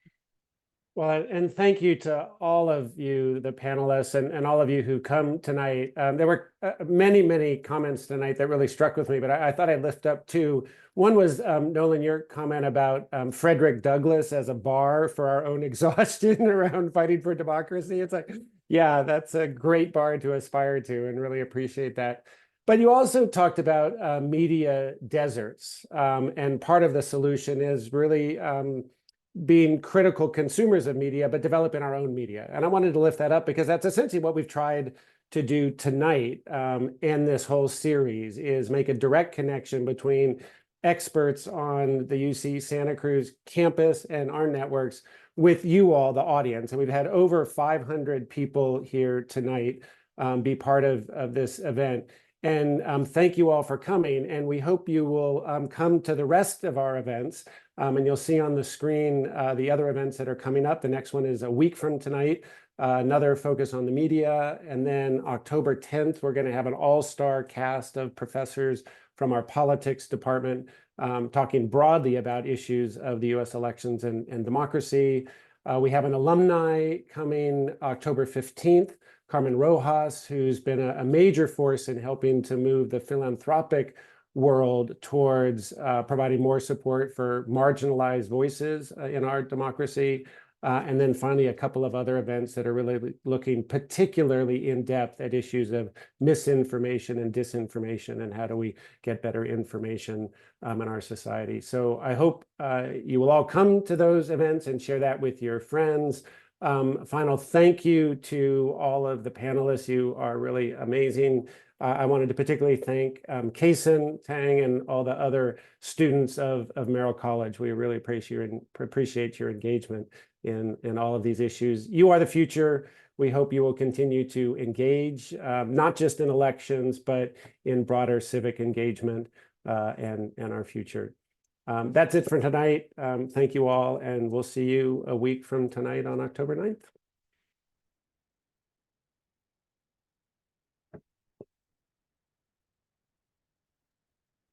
Well, and thank you to all of you, the panelists, and all of you who come tonight. There were many, many comments tonight that really struck with me, but I thought I'd lift up two. One was, Nolan, your comment about Frederick Douglass as a bar for our own exhaustion around fighting for democracy. It's like, yeah, that's a great bar to aspire to, and really appreciate that. But you also talked about media deserts, and part of the solution is really being critical consumers of media, but developing our own media. And I wanted to lift that up because that's essentially what we've tried to do tonight in this whole series, is make a direct connection between experts on the UC Santa Cruz campus and our networks with you all, the audience. And we've had over 500 people here tonight be part of this event. And thank you all for coming. And we hope you will come to the rest of our events. And you'll see on the screen the other events that are coming up. The next one is a week from tonight, another focus on the media. And then October 10th, we're going to have an all-star cast of professors from our politics department talking broadly about issues of the US elections and democracy. We have an alumni coming October 15th, Carmen Rojas, who's been a major force in helping to move the philanthropic world towards providing more support for marginalized voices in our democracy. And then finally, a couple of other events that are really looking particularly in depth at issues of misinformation and disinformation, and how do we get better information in our society. So I hope you will all come to those events and share that with your friends. Final thank you to all of the panelists. You are really amazing. I wanted to particularly thank Kason, Tang, and all the other students of Merrill College. We really appreciate your engagement in all of these issues. You are the future. We hope you will continue to engage, not just in elections, but in broader civic engagement and our future. That's it for tonight. Thank you all, and we'll see you a week from tonight on October 9th.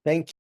Thank you.